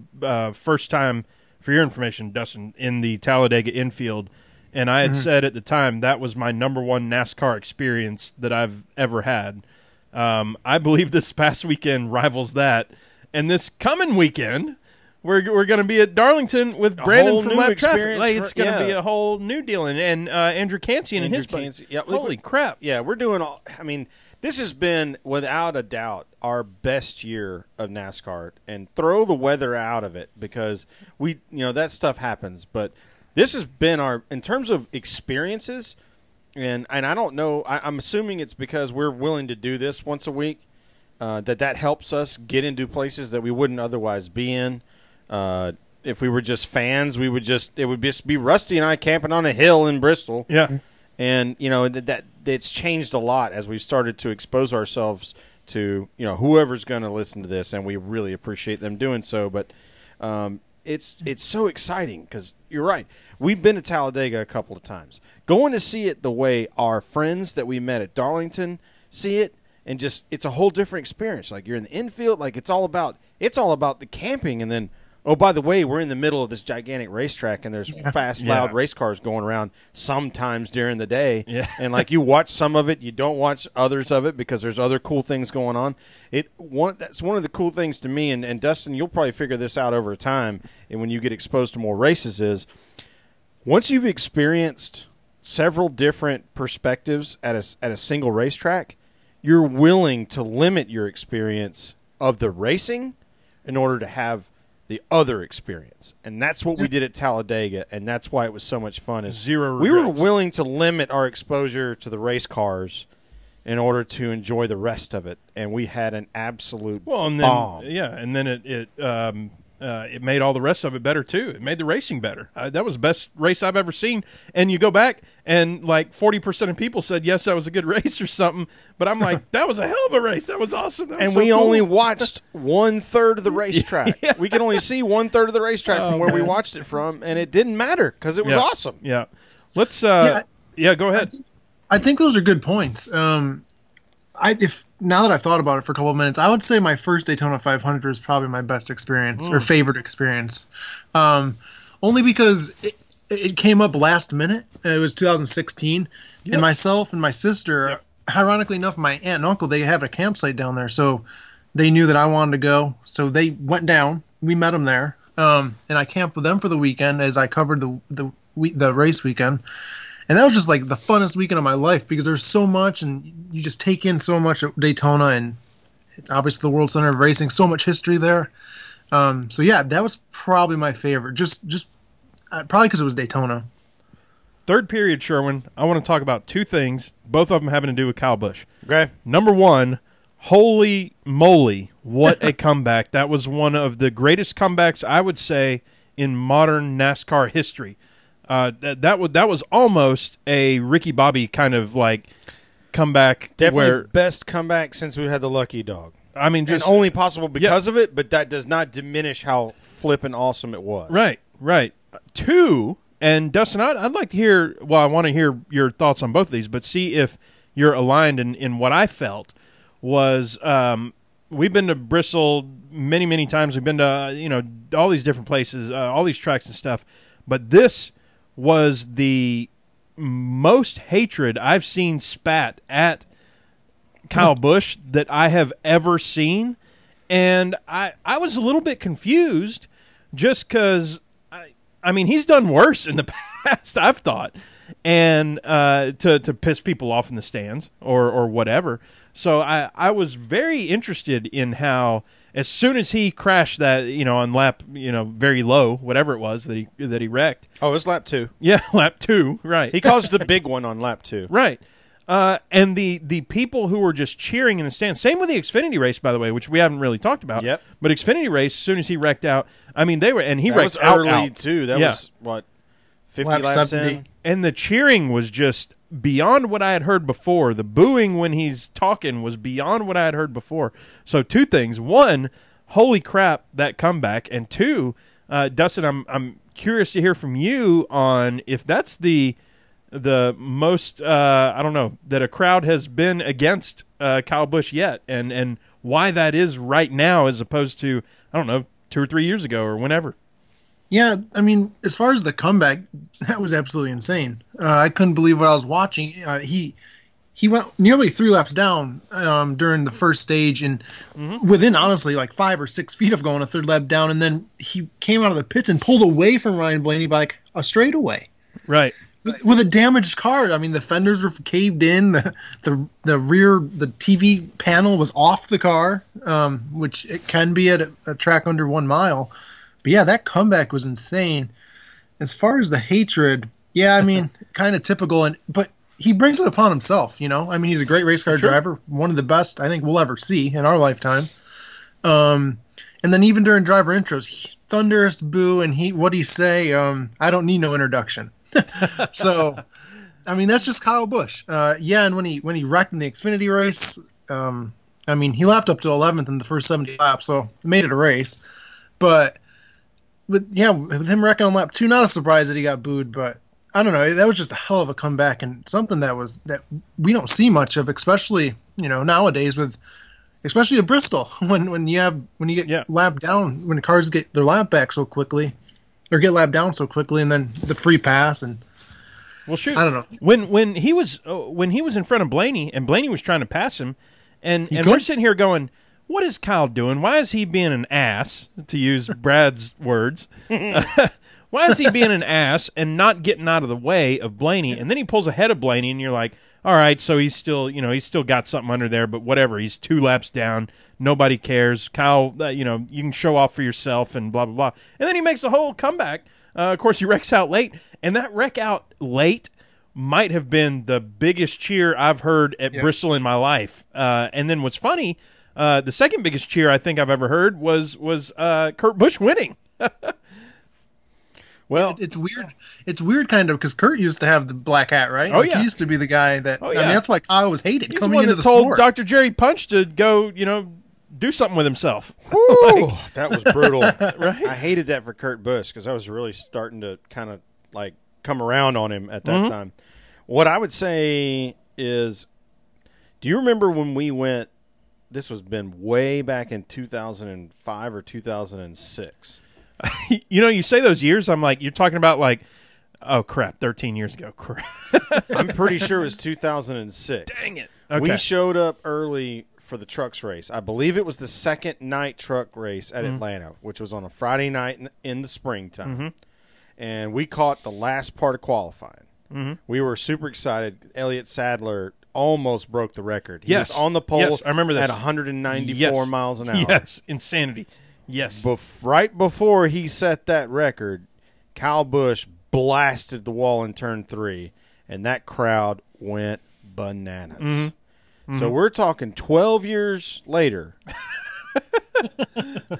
first time, for your information, Dustin, in the Talladega infield, and I had said at the time that was my number one NASCAR experience that I've ever had. I believe this past weekend rivals that, and this coming weekend we're going to be at Darlington with Brandon from Lab Traffic. Like, it's going to be a whole new deal, and Andrew Cancian and his buddies. Holy crap! Yeah, we're doing all. I mean, this has been without a doubt our best year of NASCAR, and throw the weather out of it because that stuff happens. But this has been in terms of experiences, and I don't know. I'm assuming it's because we're willing to do this once a week that helps us get into places that we wouldn't otherwise be in. If we were just fans, it would just be Rusty and I camping on a hill in Bristol. Yeah. And that it's changed a lot as we've started to expose ourselves to whoever's going to listen to this, and we really appreciate them doing so. But it's so exciting because you're right. We've been to Talladega a couple of times. Going to see it the way our friends that we met at Darlington see it, and just it's a whole different experience. Like you're in the infield, like it's all about the camping, and then. Oh, by the way, we're in the middle of this gigantic racetrack, and there's fast, loud race cars going around sometimes during the day. Yeah. And, like, you watch some of it. You don't watch others of it because there's other cool things going on. That's one of the cool things to me, and Dustin, you'll probably figure this out over time and when you get exposed to more races is once you've experienced several different perspectives at a single racetrack, you're willing to limit your experience of the racing in order to have the other experience. And that's what we did at Talladega, and that's why it was so much fun. Zero regrets. We were willing to limit our exposure to the race cars in order to enjoy the rest of it, and we had an absolute bomb. Yeah, and then it made all the rest of it better too. It made the racing better. That was the best race I've ever seen. And you go back and like 40% of people said yes, that was a good race or something. But I'm like, that was a hell of a race. That was awesome. That was and so we cool. only watched 1/3 of the racetrack. Yeah. We could only see 1/3 of the racetrack from where we watched it from, and it didn't matter because it was awesome. Yeah, let's. Go ahead. I think those are good points. Now that I've thought about it for a couple of minutes, I would say my first Daytona 500 is probably my best experience or favorite experience. Only because it came up last minute. It was 2016, and myself and my sister, ironically enough, my aunt and uncle, they have a campsite down there, so they knew that I wanted to go, so they went down. We met them there, and I camped with them for the weekend as I covered the race weekend. And that was just like the funnest weekend of my life because there's so much, and you just take in so much at Daytona, and it's obviously the World Center of Racing, so much history there. So yeah, that was probably my favorite. Just probably because it was Daytona. Third period, Sherwin. I want to talk about two things, both of them having to do with Kyle Busch. Okay. Number one, holy moly, what a comeback! That was one of the greatest comebacks I would say in modern NASCAR history. That was almost a Ricky Bobby kind of like comeback. Definitely best comeback since we had the Lucky Dog. I mean, just and only possible because of it, but that does not diminish how flippin' awesome it was. Right. Two, and Dustin, I'd like to hear. Well, I want to hear your thoughts on both of these, but see if you're aligned in what I felt was. We've been to Bristol many times. We've been to all these different places, all these tracks and stuff, but this was the most hatred I've seen spat at Kyle Busch that I have ever seen. And I was a little bit confused just because, I mean, he's done worse in the past, I've thought, and to piss people off in the stands or whatever. So I was very interested in how as soon as he crashed that, on lap, very low, whatever it was that he wrecked. Oh, it was lap 2. Yeah, lap 2, right. He caused the big one on lap 2. Right. And the people who were just cheering in the stands, same with the Xfinity race, by the way, which we haven't really talked about. Yep. But Xfinity race, as soon as he wrecked out, I mean, he that wrecked was early out. too. That was, what, 50 Lap laps 70. in? And the cheering was just beyond what I had heard before. The booing when he's talking was beyond what I had heard before. So two things. One, holy crap, that comeback. And two, Dustin, I'm curious to hear from you on if that's the most, I don't know, that a crowd has been against Kyle Busch yet, and why that is right now as opposed to, I don't know, 2 or 3 years ago or whenever. Yeah, I mean, as far as the comeback, that was absolutely insane. I couldn't believe what I was watching. He went nearly 3 laps down during the first stage, and within, honestly, like 5 or 6 feet of going a third lap down, and then he came out of the pits and pulled away from Ryan Blaney by like a straightaway. Right. With a damaged car. I mean, the fenders were caved in, the rear, the TV panel was off the car, which it can be at a track under 1 mile. But yeah, that comeback was insane. As far as the hatred, yeah, I mean, kind of typical, but he brings it upon himself, I mean, he's a great race car driver, one of the best I think we'll ever see in our lifetime. And then even during driver intros, thunderous boo, and what'd he say? I don't need no introduction. So, I mean, that's just Kyle Busch. Yeah, and when he wrecked in the Xfinity race, I mean, he lapped up to 11th in the first 70 laps, so made it a race. But with him wrecking on lap 2, not a surprise that he got booed, but I don't know. That was just a hell of a comeback and something that we don't see much of, especially nowadays especially at Bristol when you get lapped down, when cars get their lap back so quickly. Or get lapped down so quickly, and then the free pass, and well, shoot, I don't know. When he was in front of Blaney, and Blaney was trying to pass him, and we're sitting here going, "What is Kyle doing? Why is he being an ass?" To use Brad's words, why is he being an ass and not getting out of the way of Blaney? And then he pulls ahead of Blaney, and you're like, "All right, so he's still got something under there, but whatever. He's 2 laps down." Nobody cares. Kyle, you can show off for yourself and blah, blah, blah. And then he makes a whole comeback. Of course, he wrecks out late. And that wreck out late might have been the biggest cheer I've heard at Bristol in my life. And then what's funny, the second biggest cheer I think I've ever heard was Kurt Busch winning. Well, it's weird. It's weird, kind of, because Kurt used to have the black hat, right? Oh, yeah. He used to be the guy that. I mean, that's why Kyle was hated. He's coming the one into that the told sport. Dr. Jerry Punch to go, do something with himself. That was brutal. Right? I hated that for Kurt Busch because I was really starting to kind of like come around on him at that time. What I would say is, do you remember when we went? This was been way back in 2005 or 2006. You say those years. I'm like, you're talking about like Oh, crap. 13 years ago. Crap. I'm pretty sure it was 2006. Dang it. Okay. We showed up early for the trucks race. I believe it was the second night truck race at Atlanta, which was on a Friday night in the springtime. And we caught the last part of qualifying. We were super excited. Elliott Sadler almost broke the record. He was on the pole Yes, I remember this. at 194 miles an hour. Yes, insanity. Yes. Right before he set that record, Kyle Busch blasted the wall in turn 3, and that crowd went bananas. So we're talking 12 years later.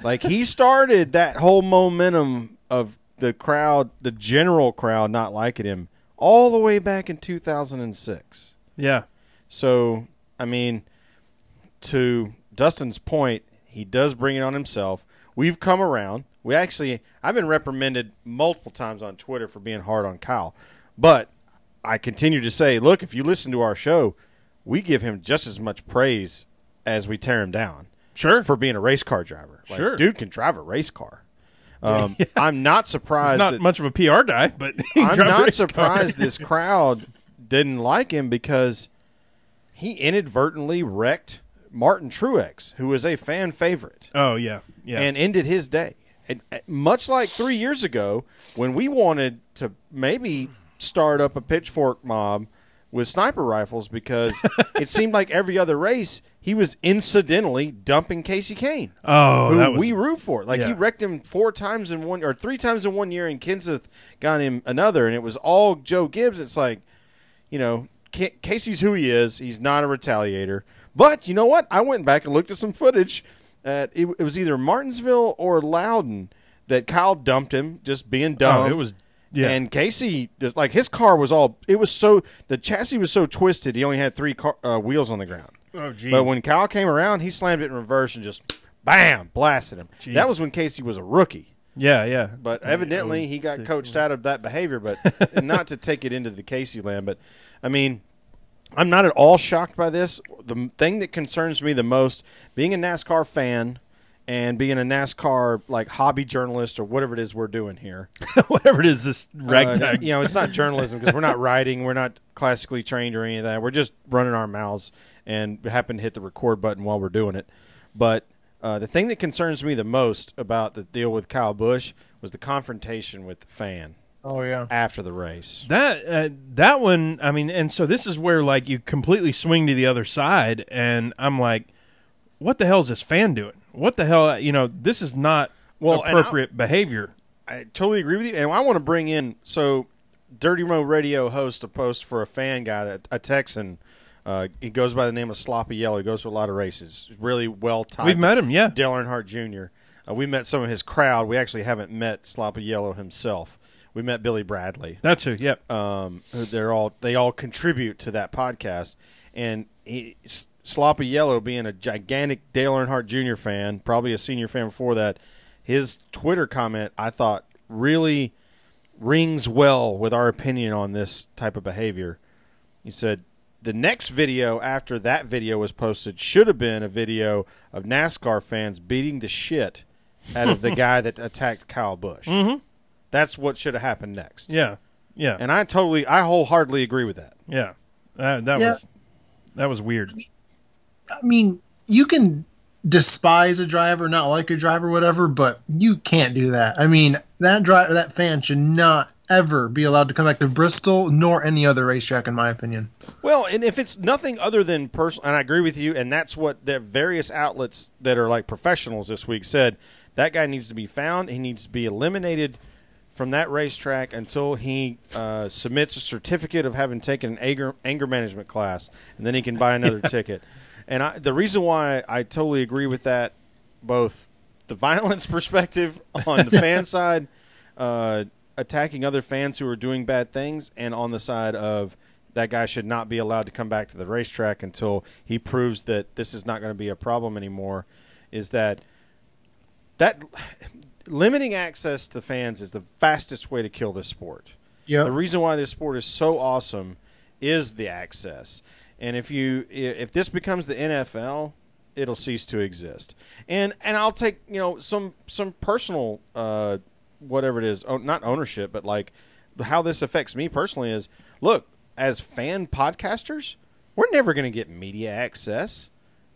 Like, he started that whole momentum of the crowd, the general crowd not liking him, all the way back in 2006. Yeah. So, I mean, to Dustin's point, he does bring it on himself. We've come around. I've been reprimanded multiple times on Twitter for being hard on Kyle. But I continue to say, look, if you listen to our show, we give him just as much praise as we tear him down. Sure. For being a race car driver. Like, sure. Dude can drive a race car. I'm not surprised. He's not much of a PR guy, but I'm not surprised this crowd didn't like him because he inadvertently wrecked Martin Truex, who was a fan favorite. Oh, yeah. Yeah. And ended his day. And much like 3 years ago when we wanted to maybe start up a pitchfork mob with sniper rifles because it seemed like every other race he was incidentally dumping Casey Kane. Oh, who that was, we root for. Like, he wrecked him 4 times in one, or 3 times in 1 year, and Kenseth got him another, and it was all Joe Gibbs. It's like, you know, Casey's who he is. He's not a retaliator. But you know what? I went back and looked at some footage. It was either Martinsville or Loudon that Kyle dumped him, just being dumb. Oh, it was, yeah. And Casey, like, his car was all, it was so, the chassis was so twisted, he only had 3 wheels on the ground. Oh, geez. But when Kyle came around, he slammed it in reverse and just, bam, blasted him. Jeez. That was when Casey was a rookie. Yeah, yeah. But evidently he got coached out of that behavior, but not to take it into the Casey land. But, I mean, I'm not at all shocked by this. The thing that concerns me the most, being a NASCAR fan and being a NASCAR like hobby journalist or whatever it is we're doing here. Whatever it is, this ragtag. You know, it's not journalism because we're not writing, we're not classically trained or any of that. We're just running our mouths and happen to hit the record button while we're doing it. But the thing that concerns me the most about the deal with Kyle Busch was the confrontation with the fan. Oh, yeah. After the race. That one, I mean, and so this is where, like, you completely swing to the other side, and I'm like, what the hell is this fan doing? What the hell, you know, this is not appropriate behavior. I totally agree with you, and I want to bring in, so Dirty Mo Radio hosts a post for a fan guy, a Texan. He goes by the name of Sloppy Yellow. He goes to a lot of races. Really well-timed. We've met him, yeah. Dale Earnhardt Jr. We met some of his crowd. We actually haven't met Sloppy Yellow himself. We met Billy Bradley. That's who. Yep. They all contribute to that podcast, and Sloppy Yellow, being a gigantic Dale Earnhardt Jr. fan, probably a senior fan before that, his Twitter comment I thought really rings well with our opinion on this type of behavior. He said, the next video after that video was posted should have been a video of NASCAR fans beating the shit out of the guy that attacked Kyle Busch. Mm-hmm. That's what should have happened next. Yeah, yeah. And I wholeheartedly agree with that. Yeah, that was weird. I mean, you can despise a driver, not like a driver, whatever, but you can't do that. I mean, that fan should not ever be allowed to come back to Bristol nor any other racetrack, in my opinion. Well, and if it's nothing other than personal, and I agree with you, and that's what the various outlets that are like professionals this week said, that guy needs to be found. He needs to be eliminated from that racetrack until he submits a certificate of having taken an anger management class, and then he can buy another ticket. And the reason why I totally agree with that, both the violence perspective on the fan side, attacking other fans who are doing bad things, and on the side of that guy should not be allowed to come back to the racetrack until he proves that this is not going to be a problem anymore, is that limiting access to fans is the fastest way to kill this sport. Yep. The reason why this sport is so awesome is the access. And if this becomes the NFL, it'll cease to exist. And I'll take some personal whatever it is, not ownership, but like how this affects me personally is, look, as fan podcasters, we're never going to get media access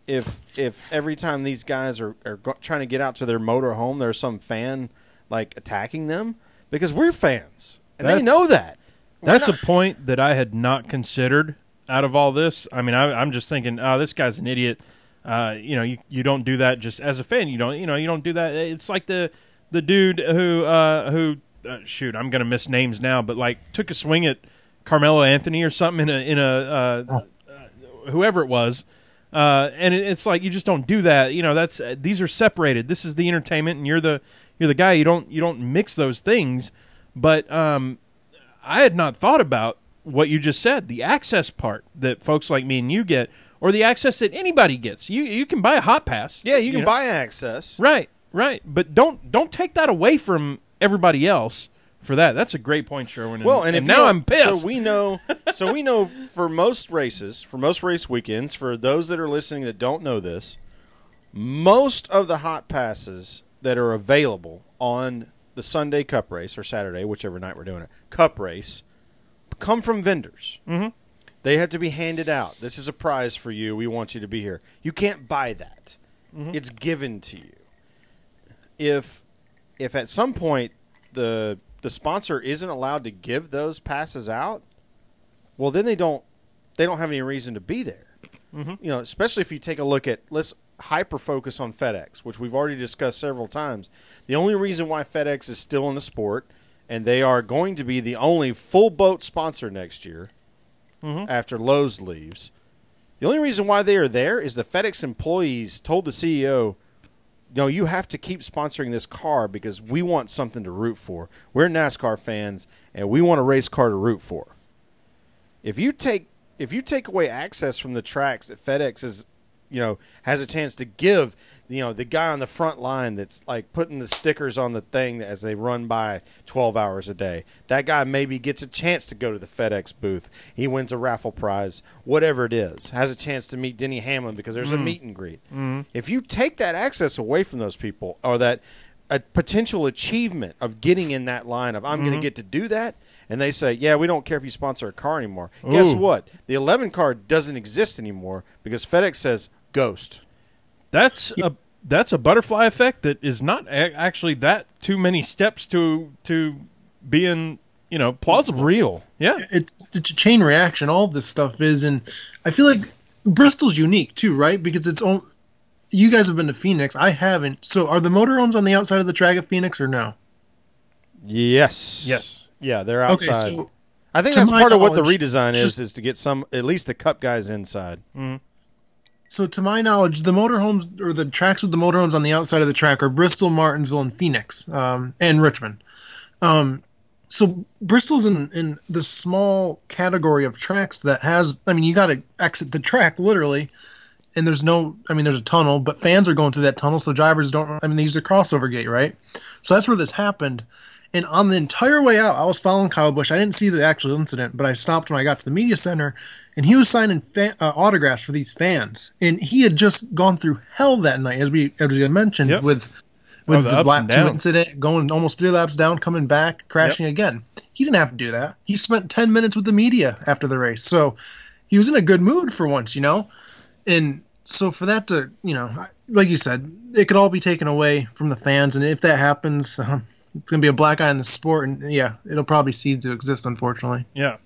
if every time these guys are trying to get out to their motorhome, there's some fan like attacking them, because we're fans and they know that. That's a point that I had not considered out of all this. I mean, I'm just thinking, oh, this guy's an idiot. You don't do that just as a fan. You don't do that. It's like the dude who shoot, I'm going to miss names now, but like took a swing at Carmelo Anthony or something in a whoever it was. And it's like, you just don't do that. These are separated. This is the entertainment, and you're the guy. You don't mix those things. But I had not thought about what you just said, the access part that folks like me and you get, or the access that anybody gets. You can buy a hot pass. Yeah, you can buy access. Right. But don't take that away from everybody else for that. That's a great point, Sherwin. Well, and now I'm pissed. So we know for most races, for most race weekends, for those that are listening that don't know this, most of the hot passes that are available on the Sunday Cup race, or Saturday, whichever night we're doing it, Cup race, come from vendors. Mm-hmm. They have to be handed out. This is a prize for you. We want you to be here. You can't buy that. Mm-hmm. It's given to you. If at some point the sponsor isn't allowed to give those passes out, well, then they don't have any reason to be there. Mm-hmm. Especially if you take a look at, let's hyper focus on FedEx, which we've already discussed several times. The only reason why FedEx is still in the sport, and they are going to be the only full boat sponsor next year after Lowe's leaves, the only reason why they are there is the FedEx employees told the CEO, you have to keep sponsoring this car because we want something to root for. We're NASCAR fans, and we want a race car to root for. If you take away access from the tracks that FedEx is, has a chance to give, the guy on the front line that's like putting the stickers on the thing as they run by 12 hours a day, that guy maybe gets a chance to go to the FedEx booth. He wins a raffle prize, whatever it is, has a chance to meet Denny Hamlin because there's a meet and greet. If you take that access away from those people, or that a potential achievement of getting in that line of I'm going to get to do that, and they say, yeah, we don't care if you sponsor a car anymore. Guess what? The 11 car doesn't exist anymore because FedEx says ghost. That's a butterfly effect that is not actually that too many steps to being plausible. Real. Yeah. It's a chain reaction. All this stuff is, and I feel like Bristol's unique too, right? Because it's all. You guys have been to Phoenix. I haven't. So are the motorhomes on the outside of the track of Phoenix or no? Yes. Yeah, they're outside. Okay, so I think that's part of what the redesign is to get at least the Cup guys inside. Mm-hmm. So to my knowledge, the motorhomes, or the tracks with the motorhomes on the outside of the track, are Bristol, Martinsville, and Phoenix, and Richmond. So Bristol's in the small category of tracks that has, you got to exit the track literally, and there's a tunnel, but fans are going through that tunnel, so drivers don't, they use the crossover gate, right? So that's where this happened. And on the entire way out, I was following Kyle Busch. I didn't see the actual incident, but I stopped when I got to the media center, and he was signing autographs for these fans. And he had just gone through hell that night, as we mentioned, with the lap 2 incident, going almost 3 laps down, coming back, crashing again. He didn't have to do that. He spent 10 minutes with the media after the race. So he was in a good mood for once, And so for that to, like you said, it could all be taken away from the fans. And if that happens, it's going to be a black eye in the sport. And, it'll probably cease to exist, unfortunately. Yeah.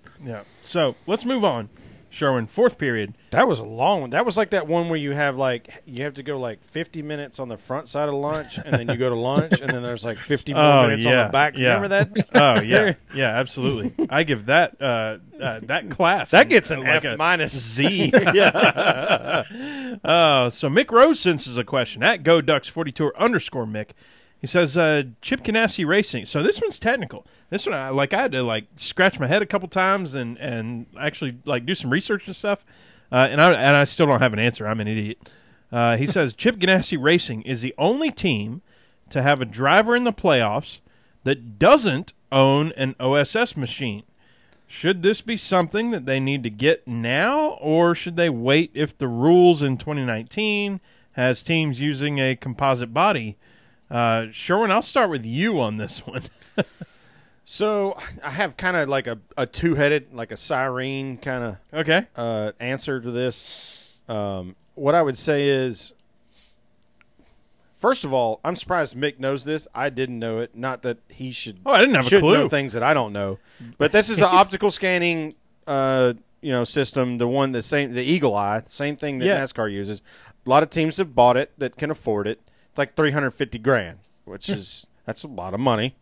So let's move on. Sherwin, 4th period. That was a long one. That was like that one where you have to go 50 minutes on the front side of lunch, and then you go to lunch, and then there's 50 more minutes on the back. Yeah. Remember that? Oh yeah, yeah, absolutely. I give that that class that gets an F minus Z. Yeah. So Mick Rose senses a question at GoDucks42 _ Mick. He says, Chip Ganassi Racing. So this one's technical. This one, I had to scratch my head a couple times and actually do some research and stuff. And I still don't have an answer. I'm an idiot. He says, Chip Ganassi Racing is the only team to have a driver in the playoffs that doesn't own an OSS machine. Should this be something that they need to get now, or should they wait if the rules in 2019 has teams using a composite body? Sherwin, I'll start with you on this one. So I have kind of like a two-headed, like a siren kind of answer to this. What I would say is, first of all, I'm surprised Mick knows this. I didn't know it. Not that he should. Oh, I didn't have a clue. Know things that I don't know. But this is an optical scanning, system. The Eagle Eye, same thing that NASCAR uses. A lot of teams have bought it that can afford it. It's like $350,000, which is that's a lot of money.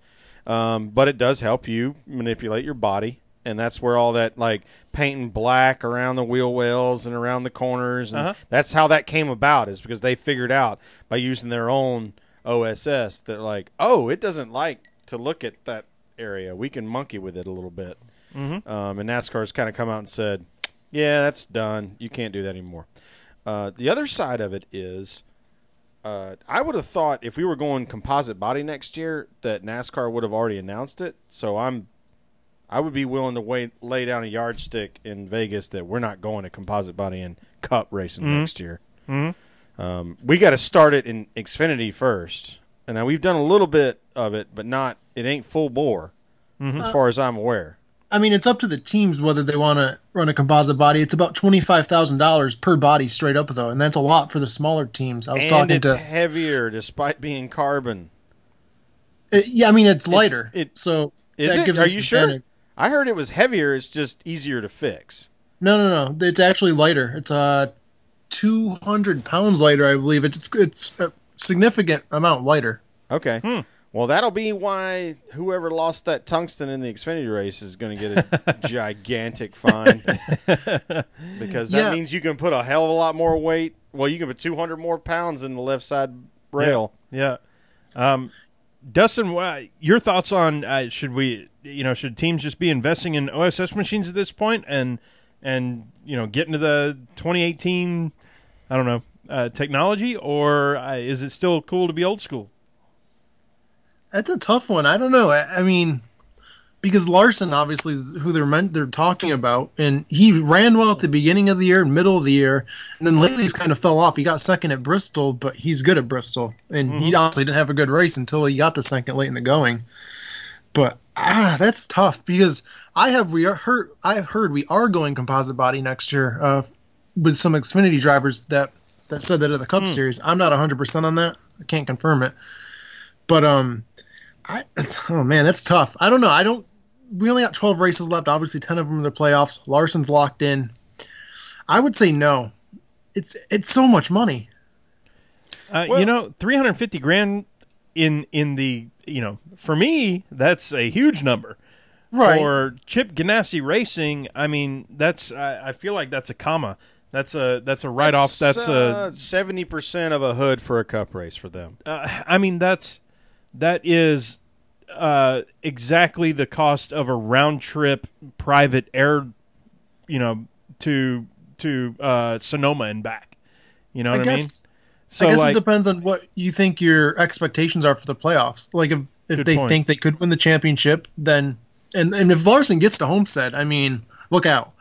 But it does help you manipulate your body, and that's where all that like painting black around the wheel wells and around the corners, and that's how that came about. Is because they figured out by using their own OSS that like, oh, it doesn't like to look at that area. We can monkey with it a little bit. And NASCAR's kind of come out and said, yeah, that's done. You can't do that anymore. The other side of it is, I would have thought if we were going composite body next year that NASCAR would have already announced it. So I would be willing to lay down a yardstick in Vegas that we're not going to composite body and Cup racing next year. We got to start it in Xfinity first. And now we've done a little bit of it, but it ain't full bore as far as I'm aware. I mean, it's up to the teams whether they want to run a composite body. It's about $25,000 per body straight up, though, and that's a lot for the smaller teams. It's heavier despite being carbon. I mean, it's lighter. So is it? Are you sure? I heard it was heavier. It's just easier to fix. No. It's actually lighter. It's 200 pounds lighter, I believe. It's a significant amount lighter. Okay. Well, that'll be why whoever lost that tungsten in the Xfinity race is going to get a gigantic fine. Because that means you can put a hell of a lot more weight. Well, you can put 200 more pounds in the left side rail. Yeah. Dustin, your thoughts on should teams just be investing in OSS machines at this point and get into the 2018, technology, or is it still cool to be old school? That's a tough one. I don't know. I mean, because Larson obviously is who they're talking about, and he ran well at the beginning of the year and middle of the year, and then lately he's kind of fell off. He got second at Bristol, but he's good at Bristol, and he obviously didn't have a good race until he got to second late in the going. But that's tough because I heard we are going composite body next year with some Xfinity drivers that said that at the Cup Series. I'm not 100% on that. I can't confirm it. But oh man, that's tough. I don't know. We only got 12 races left. Obviously, 10 of them are the playoffs. Larson's locked in. I would say no. It's so much money. $350,000 in the for me that's a huge number. Right. For Chip Ganassi Racing, I mean I feel like that's a comma. That's a write off. That's 70% of a hood for a Cup race for them. That is exactly the cost of a round trip private air, to Sonoma and back. You know what I mean? So I guess it depends on what you think your expectations are for the playoffs. Like if they think they could win the championship, then and if Larson gets to Homestead, I mean, look out.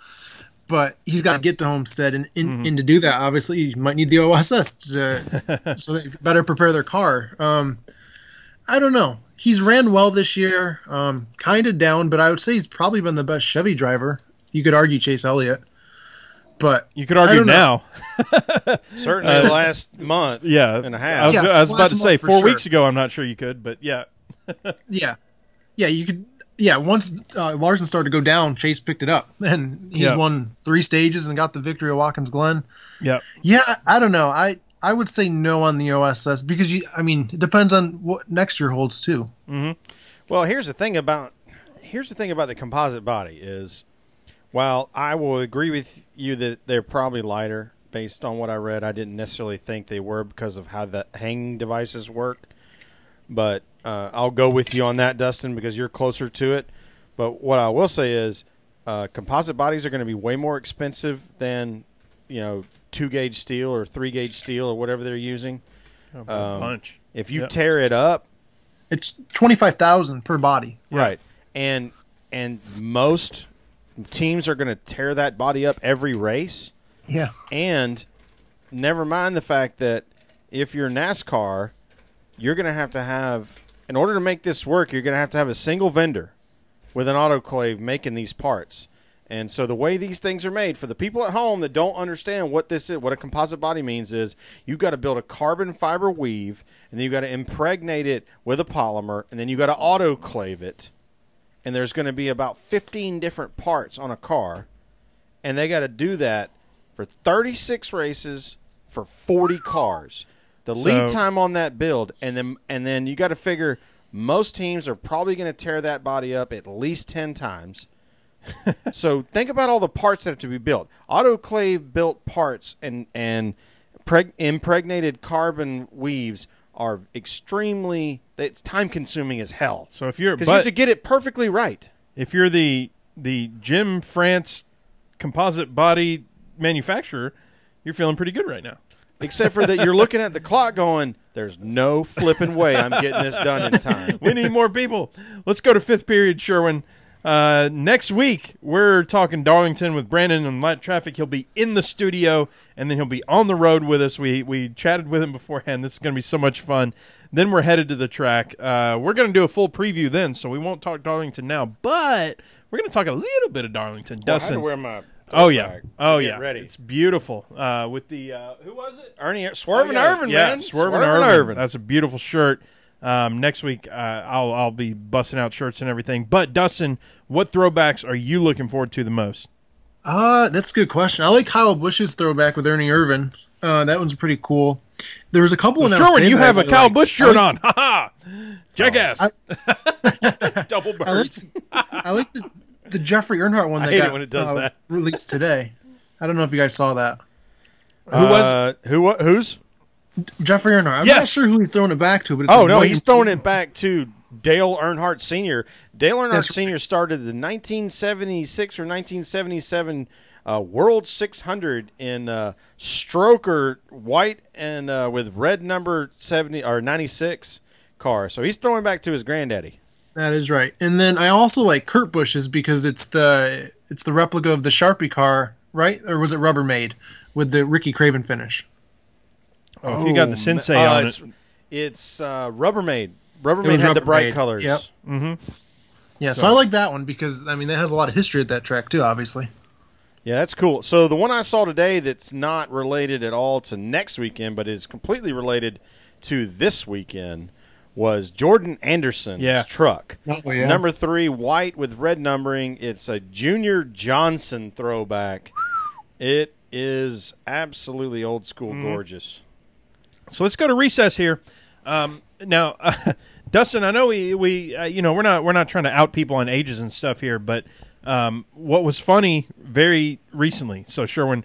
But he's got to get to Homestead, and to do that, obviously, he might need the OSS so they better prepare their car. I don't know. He's ran well this year, kind of down, but I would say he's probably been the best Chevy driver. You could argue Chase Elliott, but you could argue now. Certainly the last month and a half. I was about to say 4 weeks ago. I'm not sure you could, but yeah. You could. Yeah, once Larson started to go down, Chase picked it up, and he's won 3 stages and got the victory at Watkins Glen. Yeah. Yeah, I don't know. I would say no on the OSS because it depends on what next year holds too. Well, here's the thing about the composite body is, while I will agree with you that they're probably lighter based on what I read, I didn't necessarily think they were because of how the hanging devices work. But I'll go with you on that, Dustin, because you're closer to it. But what I will say is composite bodies are going to be way more expensive than 2-gauge steel or 3-gauge steel or whatever they're using. Punch. If you tear it up, it's $25,000 per body. Right. And most teams are going to tear that body up every race. Yeah. And never mind the fact that if you're NASCAR, you're going to have, in order to make this work, you're going to have a single vendor with an autoclave making these parts. And so the way these things are made, for the people at home that don't understand what this is, what a composite body means, is you've got to build a carbon fiber weave, and then you've got to impregnate it with a polymer, and then you've got to autoclave it. And there's going to be about 15 different parts on a car, and they got to do that for 36 races for 40 cars. The lead time on that build, and then you got to figure most teams are probably going to tear that body up at least 10 times. So think about all the parts that have to be built. Autoclave built parts and impregnated carbon weaves are extremely, it's time consuming as hell. So if you're, because you have to get it perfectly right. If you're the Jim France composite body manufacturer, you're feeling pretty good right now. Except for that you're looking at the clock going, there's no flipping way I'm getting this done in time. We need more people. Let's go to fifth period, Sherwin. Next week, we're talking Darlington with Brandon on Light Traffic. He'll be in the studio, and then he'll be on the road with us. We chatted with him beforehand. This is going to be so much fun. Then we're headed to the track. We're going to do a full preview then, so we won't talk Darlington now, but we're going to talk a little bit of Darlington. Well, Dustin. I had to wear my ready. It's beautiful. With the who was it? Swerving Irvin, man. Swerving Irvin. That's a beautiful shirt. Next week, I'll be busting out shirts and everything. But Dustin, what throwbacks are you looking forward to the most? That's a good question. I like Kyle Busch's throwback with Ernie Irvin. That one's pretty cool. There was a couple of Sherwin, you have a Kyle Busch shirt on. Ha ha! Jackass. Double birds. I like the Jeffrey Earnhardt one that hate it when it does that. Released today. I don't know if you guys saw that. Who was it? Who's? Jeffrey Earnhardt. I'm not sure who he's throwing it back to, but it's he's throwing it back to Dale Earnhardt Sr. Dale Earnhardt Sr. started the 1976 or 1977 World 600 in stroker white and with red number 70 or 96 car. So he's throwing back to his granddaddy. That is right. And then I also like Kurt Busch's because it's the replica of the Sharpie car, right? Or was it Rubbermaid with the Ricky Craven finish? Oh, if you got the Sensei on it. It's Rubbermaid. Rubbermaid had the bright colors. Yep. Mm-hmm. Yeah, so I like that one because, I mean, that has a lot of history at that track too, obviously. Yeah, that's cool. So the one I saw today that's not related at all to next weekend, but is completely related to this weekend, was Jordan Anderson's truck. Oh, yeah. Number 3, white with red numbering. It's a Junior Johnson throwback. It is absolutely old school gorgeous. So let's go to recess here. Now, Dustin, I know we're not trying to out people on ages and stuff here, but what was funny very recently. So Sherwin,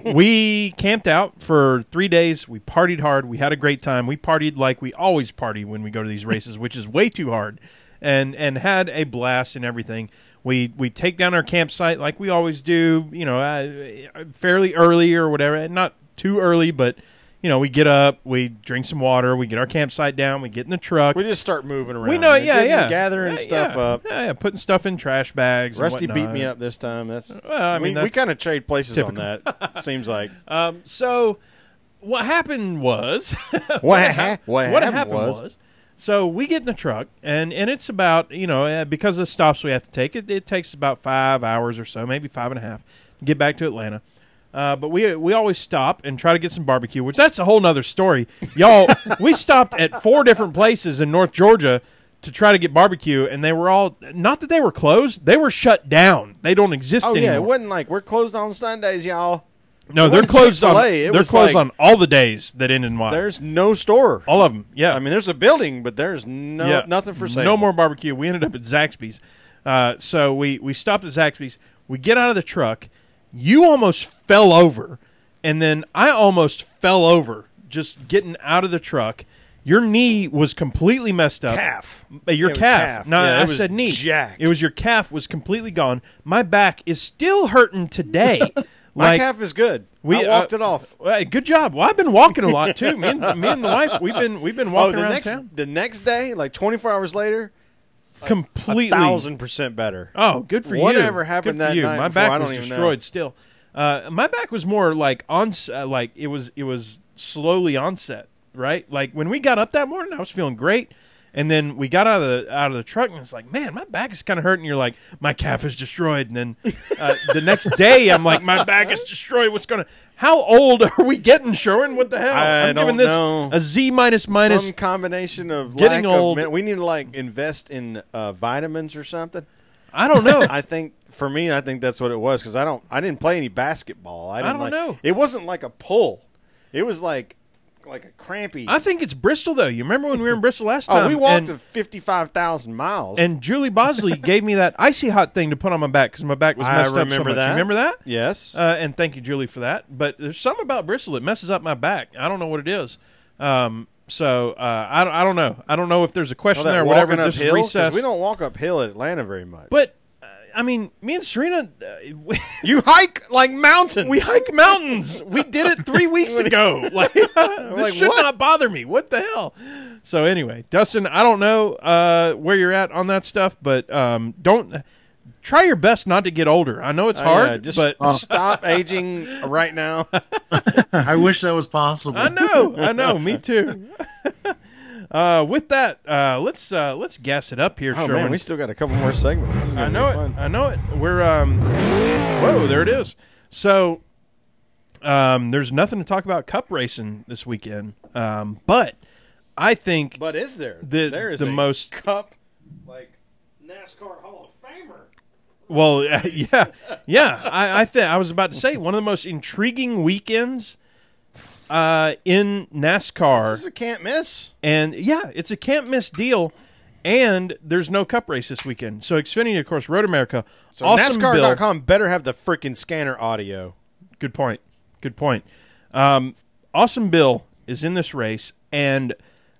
we camped out for 3 days. We partied hard. We had a great time. We partied like we always party when we go to these races, which is way too hard, and had a blast and everything. We take down our campsite like we always do, fairly early or whatever, not too early, but. We get up, we drink some water, we get our campsite down, we get in the truck. We just start moving around. We know, gathering stuff up. Yeah, putting stuff in trash bags. Rusty and beat me up this time. That's we kind of trade places typical. on that. Seems like. So what happened was what happened was. So we get in the truck, and it's about because of the stops we have to take, it takes about 5 hours or so, maybe 5.5, to get back to Atlanta. But we always stop and try to get some barbecue, which that's a whole nother story. Y'all, we stopped at 4 different places in North Georgia to try to get barbecue, and they were all, not that they were closed, they were shut down. They don't exist anymore. Oh, yeah, it wasn't like we're closed on Sundays, y'all. No, they're closed on all the days that end in Y. There's no store. All of them, yeah. I mean, there's a building, but there's nothing for sale. No more barbecue. We ended up at Zaxby's. So we stopped at Zaxby's. We get out of the truck. You almost fell over, and then I almost fell over just getting out of the truck. Your knee was completely messed up. Your calf. No, I said knee. Jacked. It was your calf was completely gone. My back is still hurting today. My calf is good. I walked it off. Good job. Well, I've been walking a lot too. Me and the wife, we've been walking around town. The next day, like 24 hours later. Completely 1,000% better. Oh, good for you. Whatever happened that night? My back was destroyed. Still, my back was more like it was slowly onset. Right, like when we got up that morning, I was feeling great, And then we got out of the truck, and it's like, man, my back is kind of hurting. You're like, my calf is destroyed. And then the next day, I'm like, my back is destroyed. What's going to? How old are we getting, Sherwin? What the hell? I'm giving this a Z minus. Some combination of getting old. We need to like invest in vitamins or something. I don't know. I think for me, I think that's what it was because I didn't play any basketball. I don't know. It wasn't like a pull. It was like a crampy. I think it's Bristol, though. You remember when we were in Bristol last time? We walked 55,000 miles. And Julie Bosley gave me that icy hot thing to put on my back because my back was messed up so much. That. You remember that? Yes. And thank you, Julie, for that. But there's something about Bristol that messes up my back. I don't know what it is. So I don't know. I don't know if there's a question there or whatever. This is recess. We don't walk uphill at Atlanta very much. But I mean, me and Serena, you hike like mountains. We hike mountains. We did it 3 weeks ago. Like this should not bother me. What the hell? So anyway, Dustin, I don't know where you're at on that stuff, but don't try your best not to get older. I know it's hard, but stop aging right now. I wish that was possible. I know. Me too. With that, let's gas it up here, Sherwin. Man, we still got a couple more segments. This is gonna be fun. I know it. We're whoa, there it is. So there's nothing to talk about cup racing this weekend. But I think is there? There is the most cup like NASCAR Hall of Famer. Well, yeah. I was about to say one of the most intriguing weekends in NASCAR. This is a can't miss. And yeah, it's a can't miss deal. And there's no cup race this weekend. So Xfinity, of course, Road America. So awesome NASCAR.com better have the freaking scanner audio. Good point. Awesome Bill is in this race. And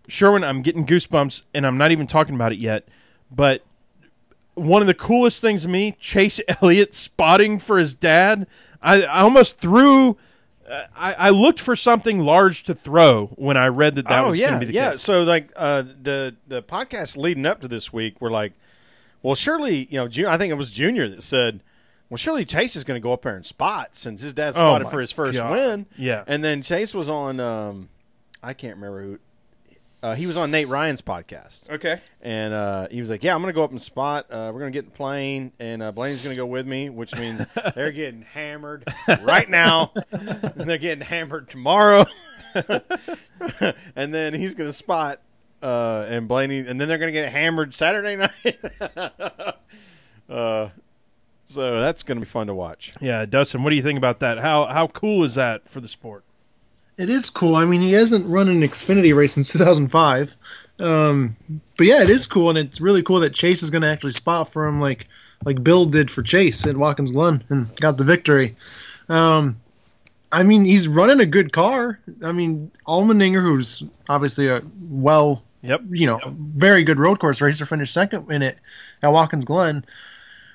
Sherwin, I'm getting goosebumps, and I'm not even talking about it yet. But one of the coolest things to me, Chase Elliott spotting for his dad. I almost threw... I looked for something large to throw when I read that was going to be the case. So like the podcast leading up to this week were like, well, surely I think it was Junior that said, well, surely Chase is going to go up there and spot since his dad spotted for his first win. Yeah, and then Chase was on I can't remember who. He was on Nate Ryan's podcast. Okay. And he was like, yeah, I'm going to go up and spot. We're going to get in the plane, and Blaney's going to go with me, which means they're getting hammered right now. And they're getting hammered tomorrow. And then he's going to spot and Blaney, and then they're going to get hammered Saturday night. So that's going to be fun to watch. Yeah, Dustin, what do you think about that? How cool is that for the sport? It is cool. I mean, he hasn't run an Xfinity race since 2005. But yeah, it is cool, and it's really cool that Chase is going to actually spot for him like Bill did for Chase at Watkins Glen and got the victory. I mean, he's running a good car. I mean, Allmendinger, who's obviously a very good road course racer, finished second in it at Watkins Glen.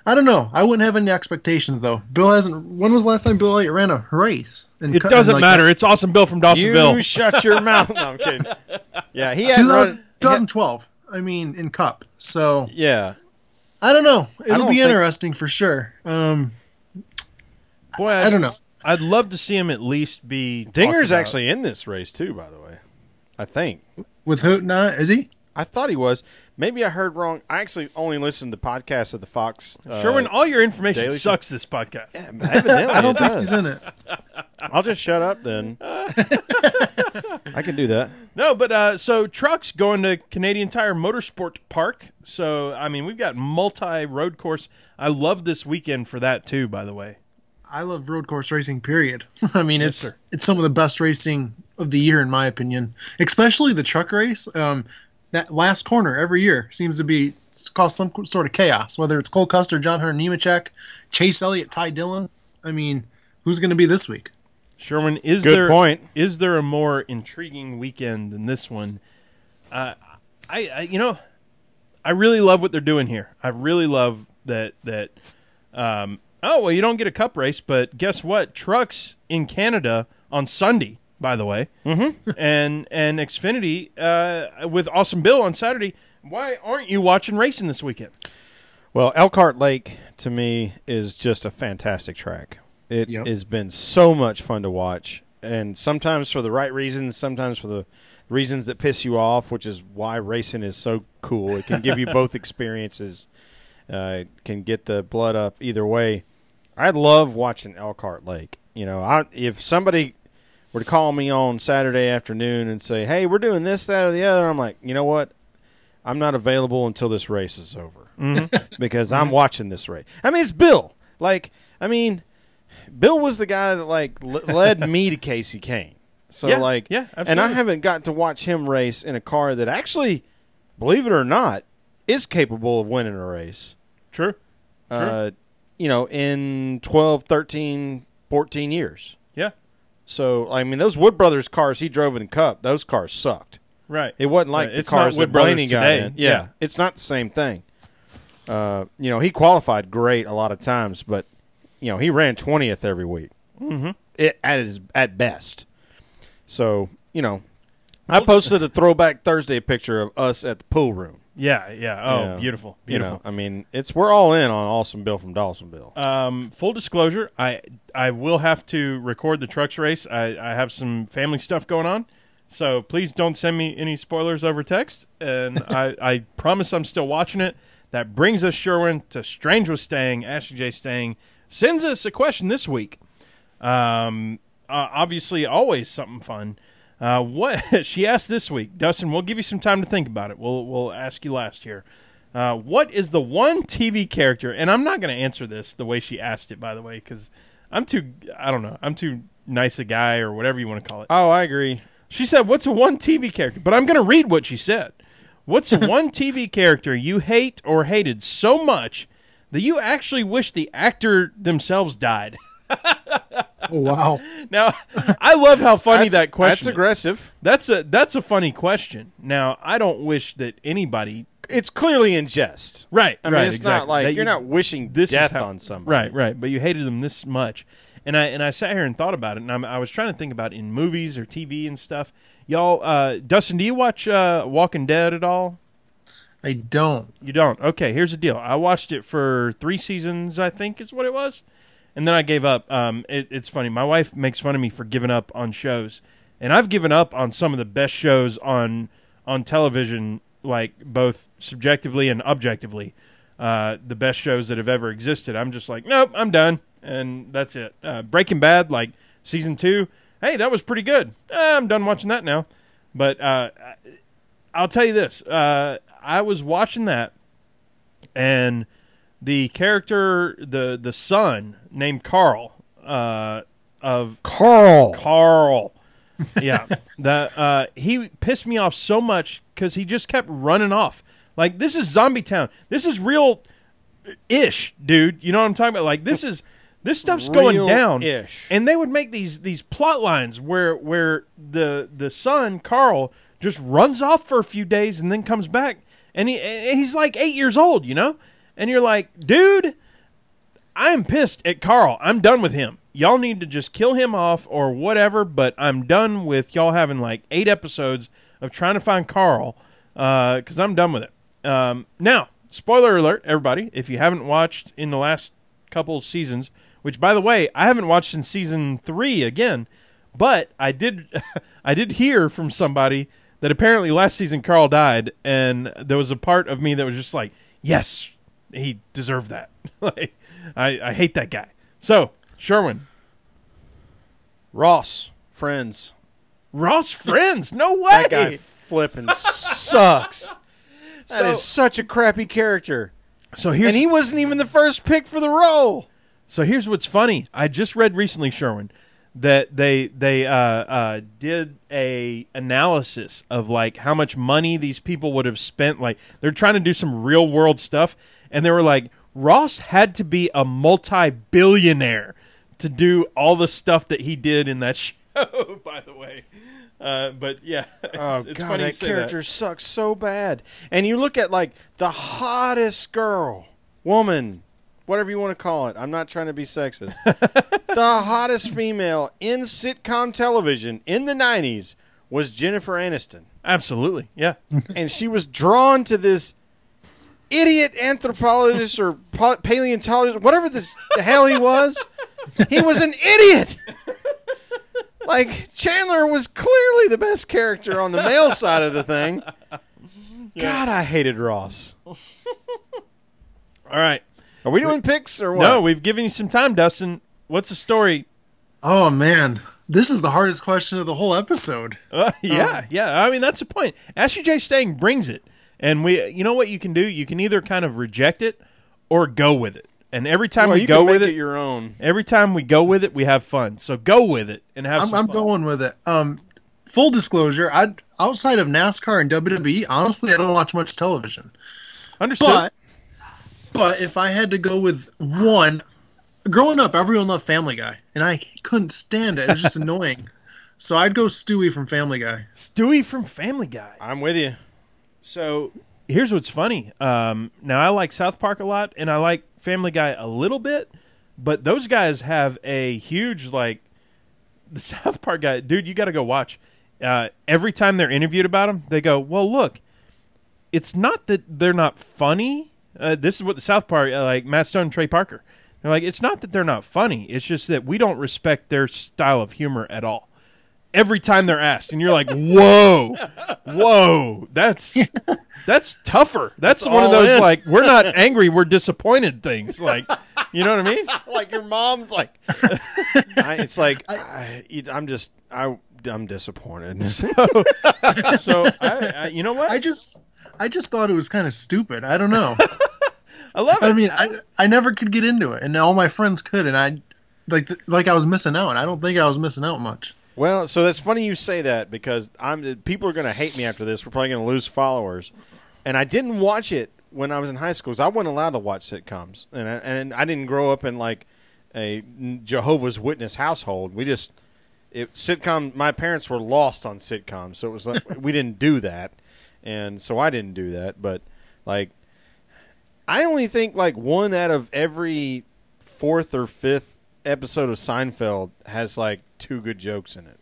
I don't know. I wouldn't have any expectations, though. Bill hasn't. When was the last time Bill Elliott ran a race? It doesn't matter. It's Awesome Bill from Dawsonville. You shut your mouth. No, I'm kidding. Yeah, he had 2012. I mean, in Cup. So yeah, I don't know. It'll be interesting for sure. Boy, I don't know. I'd love to see him at least be. Dinger's actually in this race too, by the way. I think. With who? Is he? I thought he was. Maybe I heard wrong. I actually only listened to podcasts of the Fox. Sherwin, all your information sucks this podcast. Yeah, evidently I don't think he's in it. I'll just shut up then. I can do that. No, but so trucks going to Canadian Tire Motorsport Park. So, I mean, we've got multi-road course. I love this weekend for that, too, by the way. I love road course racing, period. I mean, it's some of the best racing of the year, in my opinion. Especially the truck race. That last corner every year seems to cause some sort of chaos, whether it's Cole Custer, John Hunter Nemechek, Chase Elliott, Ty Dillon. I mean, who's going to be this week? Sherwin, is there a more intriguing weekend than this one? I really love what they're doing here. I really love that. You don't get a cup race, but guess what? Trucks in Canada on Sunday, by the way, and Xfinity with Awesome Bill on Saturday. Why aren't you watching racing this weekend? Well, Elkhart Lake, to me, is just a fantastic track. It has been so much fun to watch, and sometimes for the right reasons, sometimes for the reasons that piss you off, which is why racing is so cool. It can give you both experiences. It can get the blood up either way. I love watching Elkhart Lake. If somebody were to call me on Saturday afternoon and say, hey, we're doing this, that, or the other, I'm like, you know what? I'm not available until this race is over because I'm watching this race. I mean, it's Bill. Bill was the guy that led me to Casey Kane. So absolutely. And I haven't got to watch him race in a car that actually, believe it or not, is capable of winning a race. True. In 12, 13, 14 years. Yeah. So, those Wood Brothers cars he drove in the Cup, those cars sucked. Right. It wasn't like the cars that Blaney got in. Yeah. It's not the same thing. He qualified great a lot of times, but, he ran 20th every week. At best. So, I posted a throwback Thursday picture of us at the pool room. Yeah. Oh, beautiful. We're all in on Awesome Bill from Dawsonville. Full disclosure, I will have to record the trucks race. I have some family stuff going on, so please don't send me any spoilers over text. And I promise I'm still watching it. That brings us, Sherwin, to Strange Was Staying. Ashley J. Staying sends us a question this week. Obviously, always something fun. What she asked this week, Dustin, we'll give you some time to think about it. We'll ask you last here. What is the one TV character? And I'm not going to answer this the way she asked it, by the way, because I'm too nice a guy or whatever you want to call it. Oh, I agree. She said, "What's the one TV character?" But I'm going to read what she said. What's the one TV character you hate or hated so much that you actually wish the actor themselves died? Oh, wow. Now, I love how funny that question That's aggressive. That's a funny question. Now, I don't wish that anybody... It's clearly in jest. Right, I mean, it's not like you're not wishing death on somebody. Right. But you hated them this much. And I sat here and thought about it, and I was trying to think about it in movies or TV and stuff. Y'all, Dustin, do you watch Walking Dead at all? I don't. You don't? Okay, here's the deal. I watched it for 3 seasons, I think is what it was. And then I gave up. It's funny. My wife makes fun of me for giving up on shows. And I've given up on some of the best shows on television, like both subjectively and objectively. The best shows that have ever existed. I'm just like, nope, I'm done. And that's it. Breaking Bad, like season 2. Hey, that was pretty good. I'm done watching that now. But I'll tell you this. I was watching that, and the character, the son named Carl, Carl. Yeah. He pissed me off so much because he just kept running off. Like, this is Zombie Town. This is real-ish, dude. You know what I'm talking about? Like, this stuff's going down. And they would make these plot lines where the son, Carl, just runs off for a few days and then comes back. And he's like 8 years old, you know? And you're like, dude, I'm pissed at Carl. I'm done with him. Y'all need to just kill him off or whatever, but I'm done with y'all having like 8 episodes of trying to find Carl because I'm done with it. Now, spoiler alert, everybody, if you haven't watched in the last couple seasons, which, by the way, I haven't watched since season 3 again, but I did hear from somebody that apparently last season Carl died, and there was a part of me that was just like, yes, he deserved that. Like, I hate that guy. So, Sherwin. Ross Friends. Ross Friends? No way! That guy flipping sucks. That is such a crappy character. And he wasn't even the first pick for the role. So here's what's funny. I just read recently, Sherwin, that they did a analysis of like how much money these people would have spent. Like, they're trying to do some real world stuff, and they were like, Ross had to be a multi-billionaire to do all the stuff that he did in that show. By the way, but yeah, it's God, funny that character sucks so bad. And you look at like the hottest woman. Whatever you want to call it. I'm not trying to be sexist. The hottest female in sitcom television in the 90s was Jennifer Aniston. Absolutely, yeah. And she was drawn to this idiot anthropologist or paleontologist, whatever the hell he was. He was an idiot. Like, Chandler was clearly the best character on the male side of the thing. God, I hated Ross. All right. Are we doing picks or what? No, we've given you some time, Dustin. What's the story? Oh, man. This is the hardest question of the whole episode. Yeah. I mean, that's the point. Ashley J. Stang brings it. And you know what you can do? You can either kind of reject it or go with it. And every time we go with it, your own. Every time we go with it, we have fun. So go with it and have some fun. I'm going with it. Full disclosure, outside of NASCAR and WWE, honestly, I don't watch much television. Understood. But if I had to go with one, growing up, everyone loved Family Guy, and I couldn't stand it. It was just annoying. So I'd go Stewie from Family Guy. Stewie from Family Guy. I'm with you. So here's what's funny. Now, I like South Park a lot, and I like Family Guy a little bit, but those guys have a huge, like, the South Park guy, dude, you got to go watch. Every time they're interviewed about them, they go, well, look, it's not that they're not funny. This is what the South Park, like Matt Stone and Trey Parker, they're like, it's not that they're not funny. It's just that we don't respect their style of humor at all. Every time they're asked, and you're like, whoa, that's tougher. That's one of those, like, we're not angry, we're disappointed things. Like, you know what I mean? Like your mom's like, it's like, I'm disappointed. So you know what? I just thought it was kind of stupid. I don't know. I love it. I mean, I never could get into it, and all my friends could, and I like I was missing out. I don't think I was missing out much. Well, so that's funny you say that because people are going to hate me after this. We're probably going to lose followers. And I didn't watch it when I was in high school because I wasn't allowed to watch sitcoms. And I didn't grow up in like a Jehovah's Witness household. My parents were lost on sitcoms. So it was like we didn't do that. And so I didn't do that. But like I only think like one out of every fourth or fifth episode of Seinfeld has like 2 good jokes in it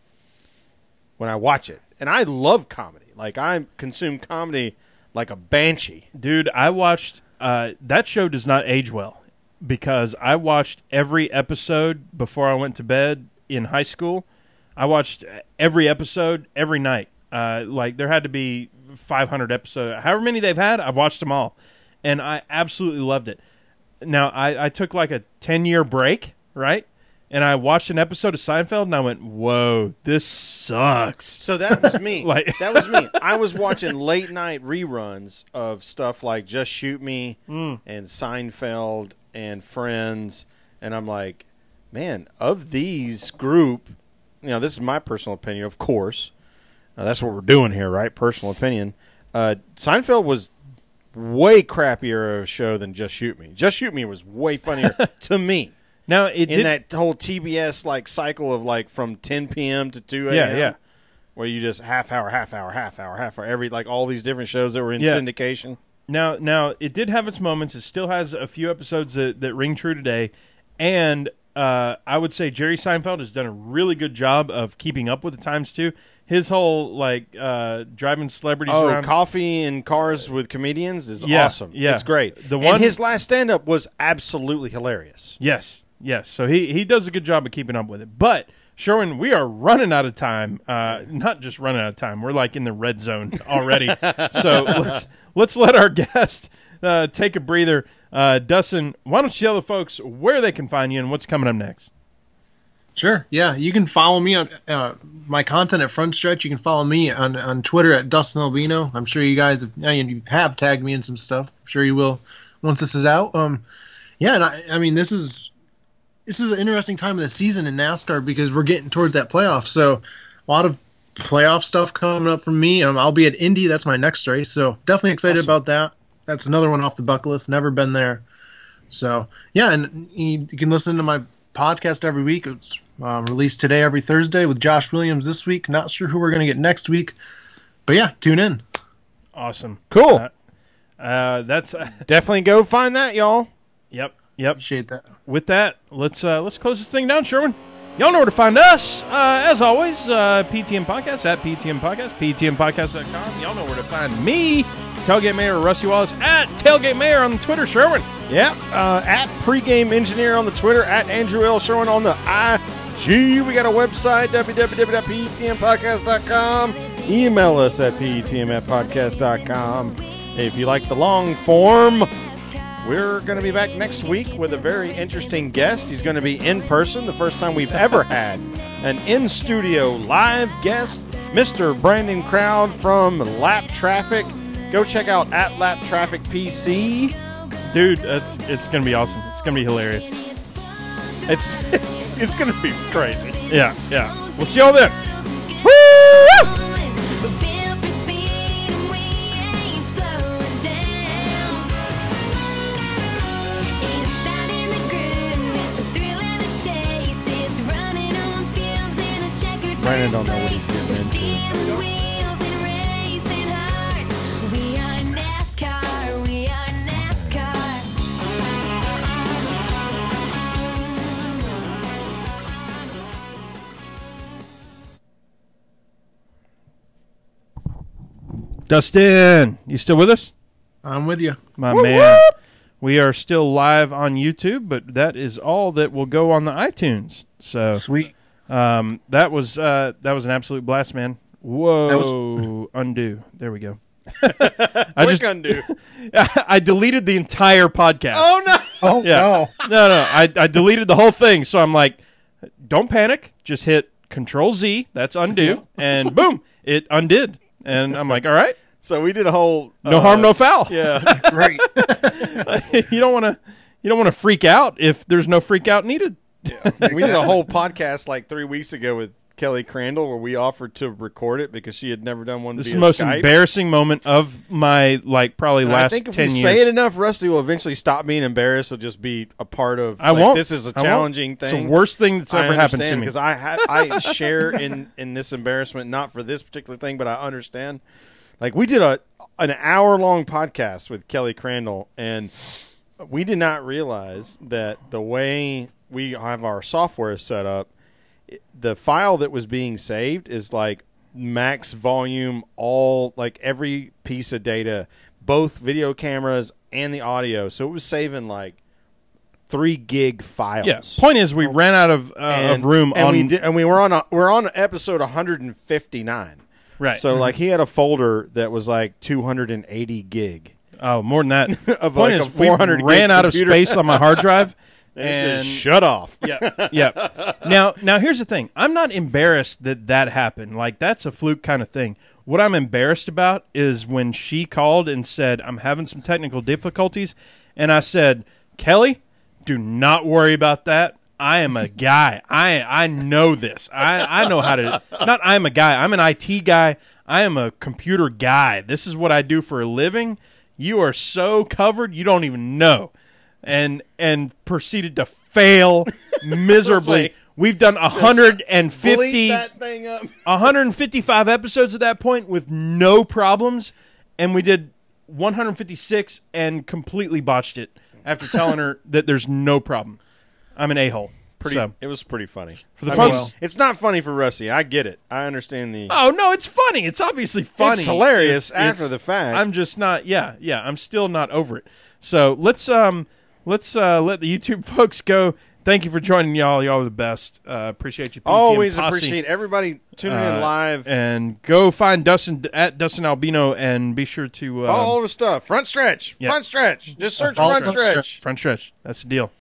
when I watch it. And I love comedy. Like, I consume comedy like a banshee. Dude, I watched that show does not age well because I watched every episode before I went to bed in high school. I watched every episode every night. Like, there had to be 500 episodes. However many they've had, I've watched them all. And I absolutely loved it. Now, I took like a 10-year break, right? And I watched an episode of Seinfeld, and I went, whoa, this sucks. So that was me. That was me. I was watching late-night reruns of stuff like Just Shoot Me and Seinfeld and Friends, and I'm like, man, of these group, this is my personal opinion, of course. That's what we're doing here, right? Personal opinion. Seinfeld was way crappier of a show than Just Shoot Me. Just Shoot Me was way funnier to me. Now that whole TBS like cycle of like from 10 p.m. to 2 a.m. Yeah. Where you just half hour, every like all these different shows that were in syndication. Now it did have its moments. It still has a few episodes that ring true today, and I would say Jerry Seinfeld has done a really good job of keeping up with the times too. His whole like driving celebrities around. Coffee and Cars with Comedians is awesome. Yeah, it's great. And his last stand-up was absolutely hilarious. Yes. So he does a good job of keeping up with it. But, Sherwin, we are running out of time. Not just running out of time. We're like in the red zone already. So let's let our guest take a breather. Dustin, why don't you tell the folks where they can find you and what's coming up next? Sure. Yeah, you can follow me on my content at Front Stretch. You can follow me on Twitter at Dustin Albino. I'm sure you guys have tagged me in some stuff. I'm sure you will once this is out. Yeah, and I mean this is an interesting time of the season in NASCAR because we're getting towards that playoff. So a lot of playoff stuff coming up from me. I'll be at Indy. That's my next race. So definitely excited about that. That's another one off the bucket list. Never been there. So, yeah, and you can listen to my podcast every week. It's released today every Thursday with Josh Williams this week. Not sure who we're going to get next week. But, yeah, tune in. Awesome. Cool. That's definitely go find that, y'all. Yep. Appreciate that. With that, let's close this thing down, Sherwin. Y'all know where to find us. As always, PTM Podcast at PTM Podcast, PTMPodcast.com. Y'all know where to find me, Tailgate Mayor Rusty Wallace, at Tailgate Mayor on Twitter, Sherwin. Yep. At Pregame Engineer on the Twitter, at Andrew L. Sherwin on the We got a website, www.petmpodcast.com. Email us at petm@podcast.com. If you like the long form, we're going to be back next week with a very interesting guest. He's going to be in person, the first time we've ever had an in-studio live guest, Mr. Brandon Crowd from Lap Traffic. Go check out at Lap Traffic PC. Dude, it's going to be awesome. It's going to be hilarious. It's going to be crazy. Yeah. We'll see y'all then. Woo! Brandon don't know what he's getting into. Dustin, you still with us? I'm with you. My man. We are still live on YouTube, but that is all that will go on the iTunes. So Sweet. that was an absolute blast, man. Whoa. Undo. There we go. Undo. I deleted the entire podcast. Oh, no. Oh, Yeah. No. I deleted the whole thing. So I'm like, don't panic. Just hit Control-Z. That's undo. And boom, it undid. And I'm like, all right. So we did a whole No harm, no foul. Yeah. Great. You don't want to freak out if there's no freak out needed. We did a whole podcast like 3 weeks ago with Kelly Crandall where we offered to record it because she had never done one This is via the most Skype. Embarrassing moment of my probably And last I think if 10 we years. say it enough, Rusty will eventually stop being embarrassed. It'll just be a part of. I won't. This is a I won't. challenging thing. It's the worst thing that's ever happened to me. Because I share in this embarrassment, not for this particular thing, but I understand. Like we did an hour-long podcast with Kelly Crandall, and we did not realize that the way we have our software set up, the file that was being saved is like max volume, all like every piece of data, both video cameras and the audio. So it was saving like 3 gig files. Yeah. Point is, we ran out of room and we're on episode 159. Right. So like he had a folder that was like 280 gig. Oh, more than that. Of Point like is, a 400 we ran gig out of computer. space on my hard drive. It And just shut off. yeah. Now here's the thing. I'm not embarrassed that happened. Like that's a fluke kind of thing. What I'm embarrassed about is when she called and said, I'm having some technical difficulties. And I said, Kelly, do not worry about that. I am a guy. I know this. I know how to. Not I'm a guy. I'm an IT guy. I am a computer guy. This is what I do for a living. You are so covered, you don't even know. And proceeded to fail miserably. Like, We've done 150, Bleep that thing up. 155 episodes at that point with no problems, and we did 156 and completely botched it after telling her that there's no problem. I'm an a-hole. It was pretty funny. For the I folks, mean, it's not funny for Rusty. I get it. I understand the. oh no, it's funny. It's obviously funny. It's hilarious It's- after the fact. I'm just not. Yeah. I'm still not over it. So let's let the YouTube folks go. Thank you for joining, y'all. Y'all are the best. Appreciate you. PTM Always Posse. appreciate everybody tuning in live. And go find Dustin at Dustin Albino and be sure to All the stuff. Front stretch. Yeah. Front stretch. Just search Follow front Front stretch. Stretch. front stretch. That's the deal.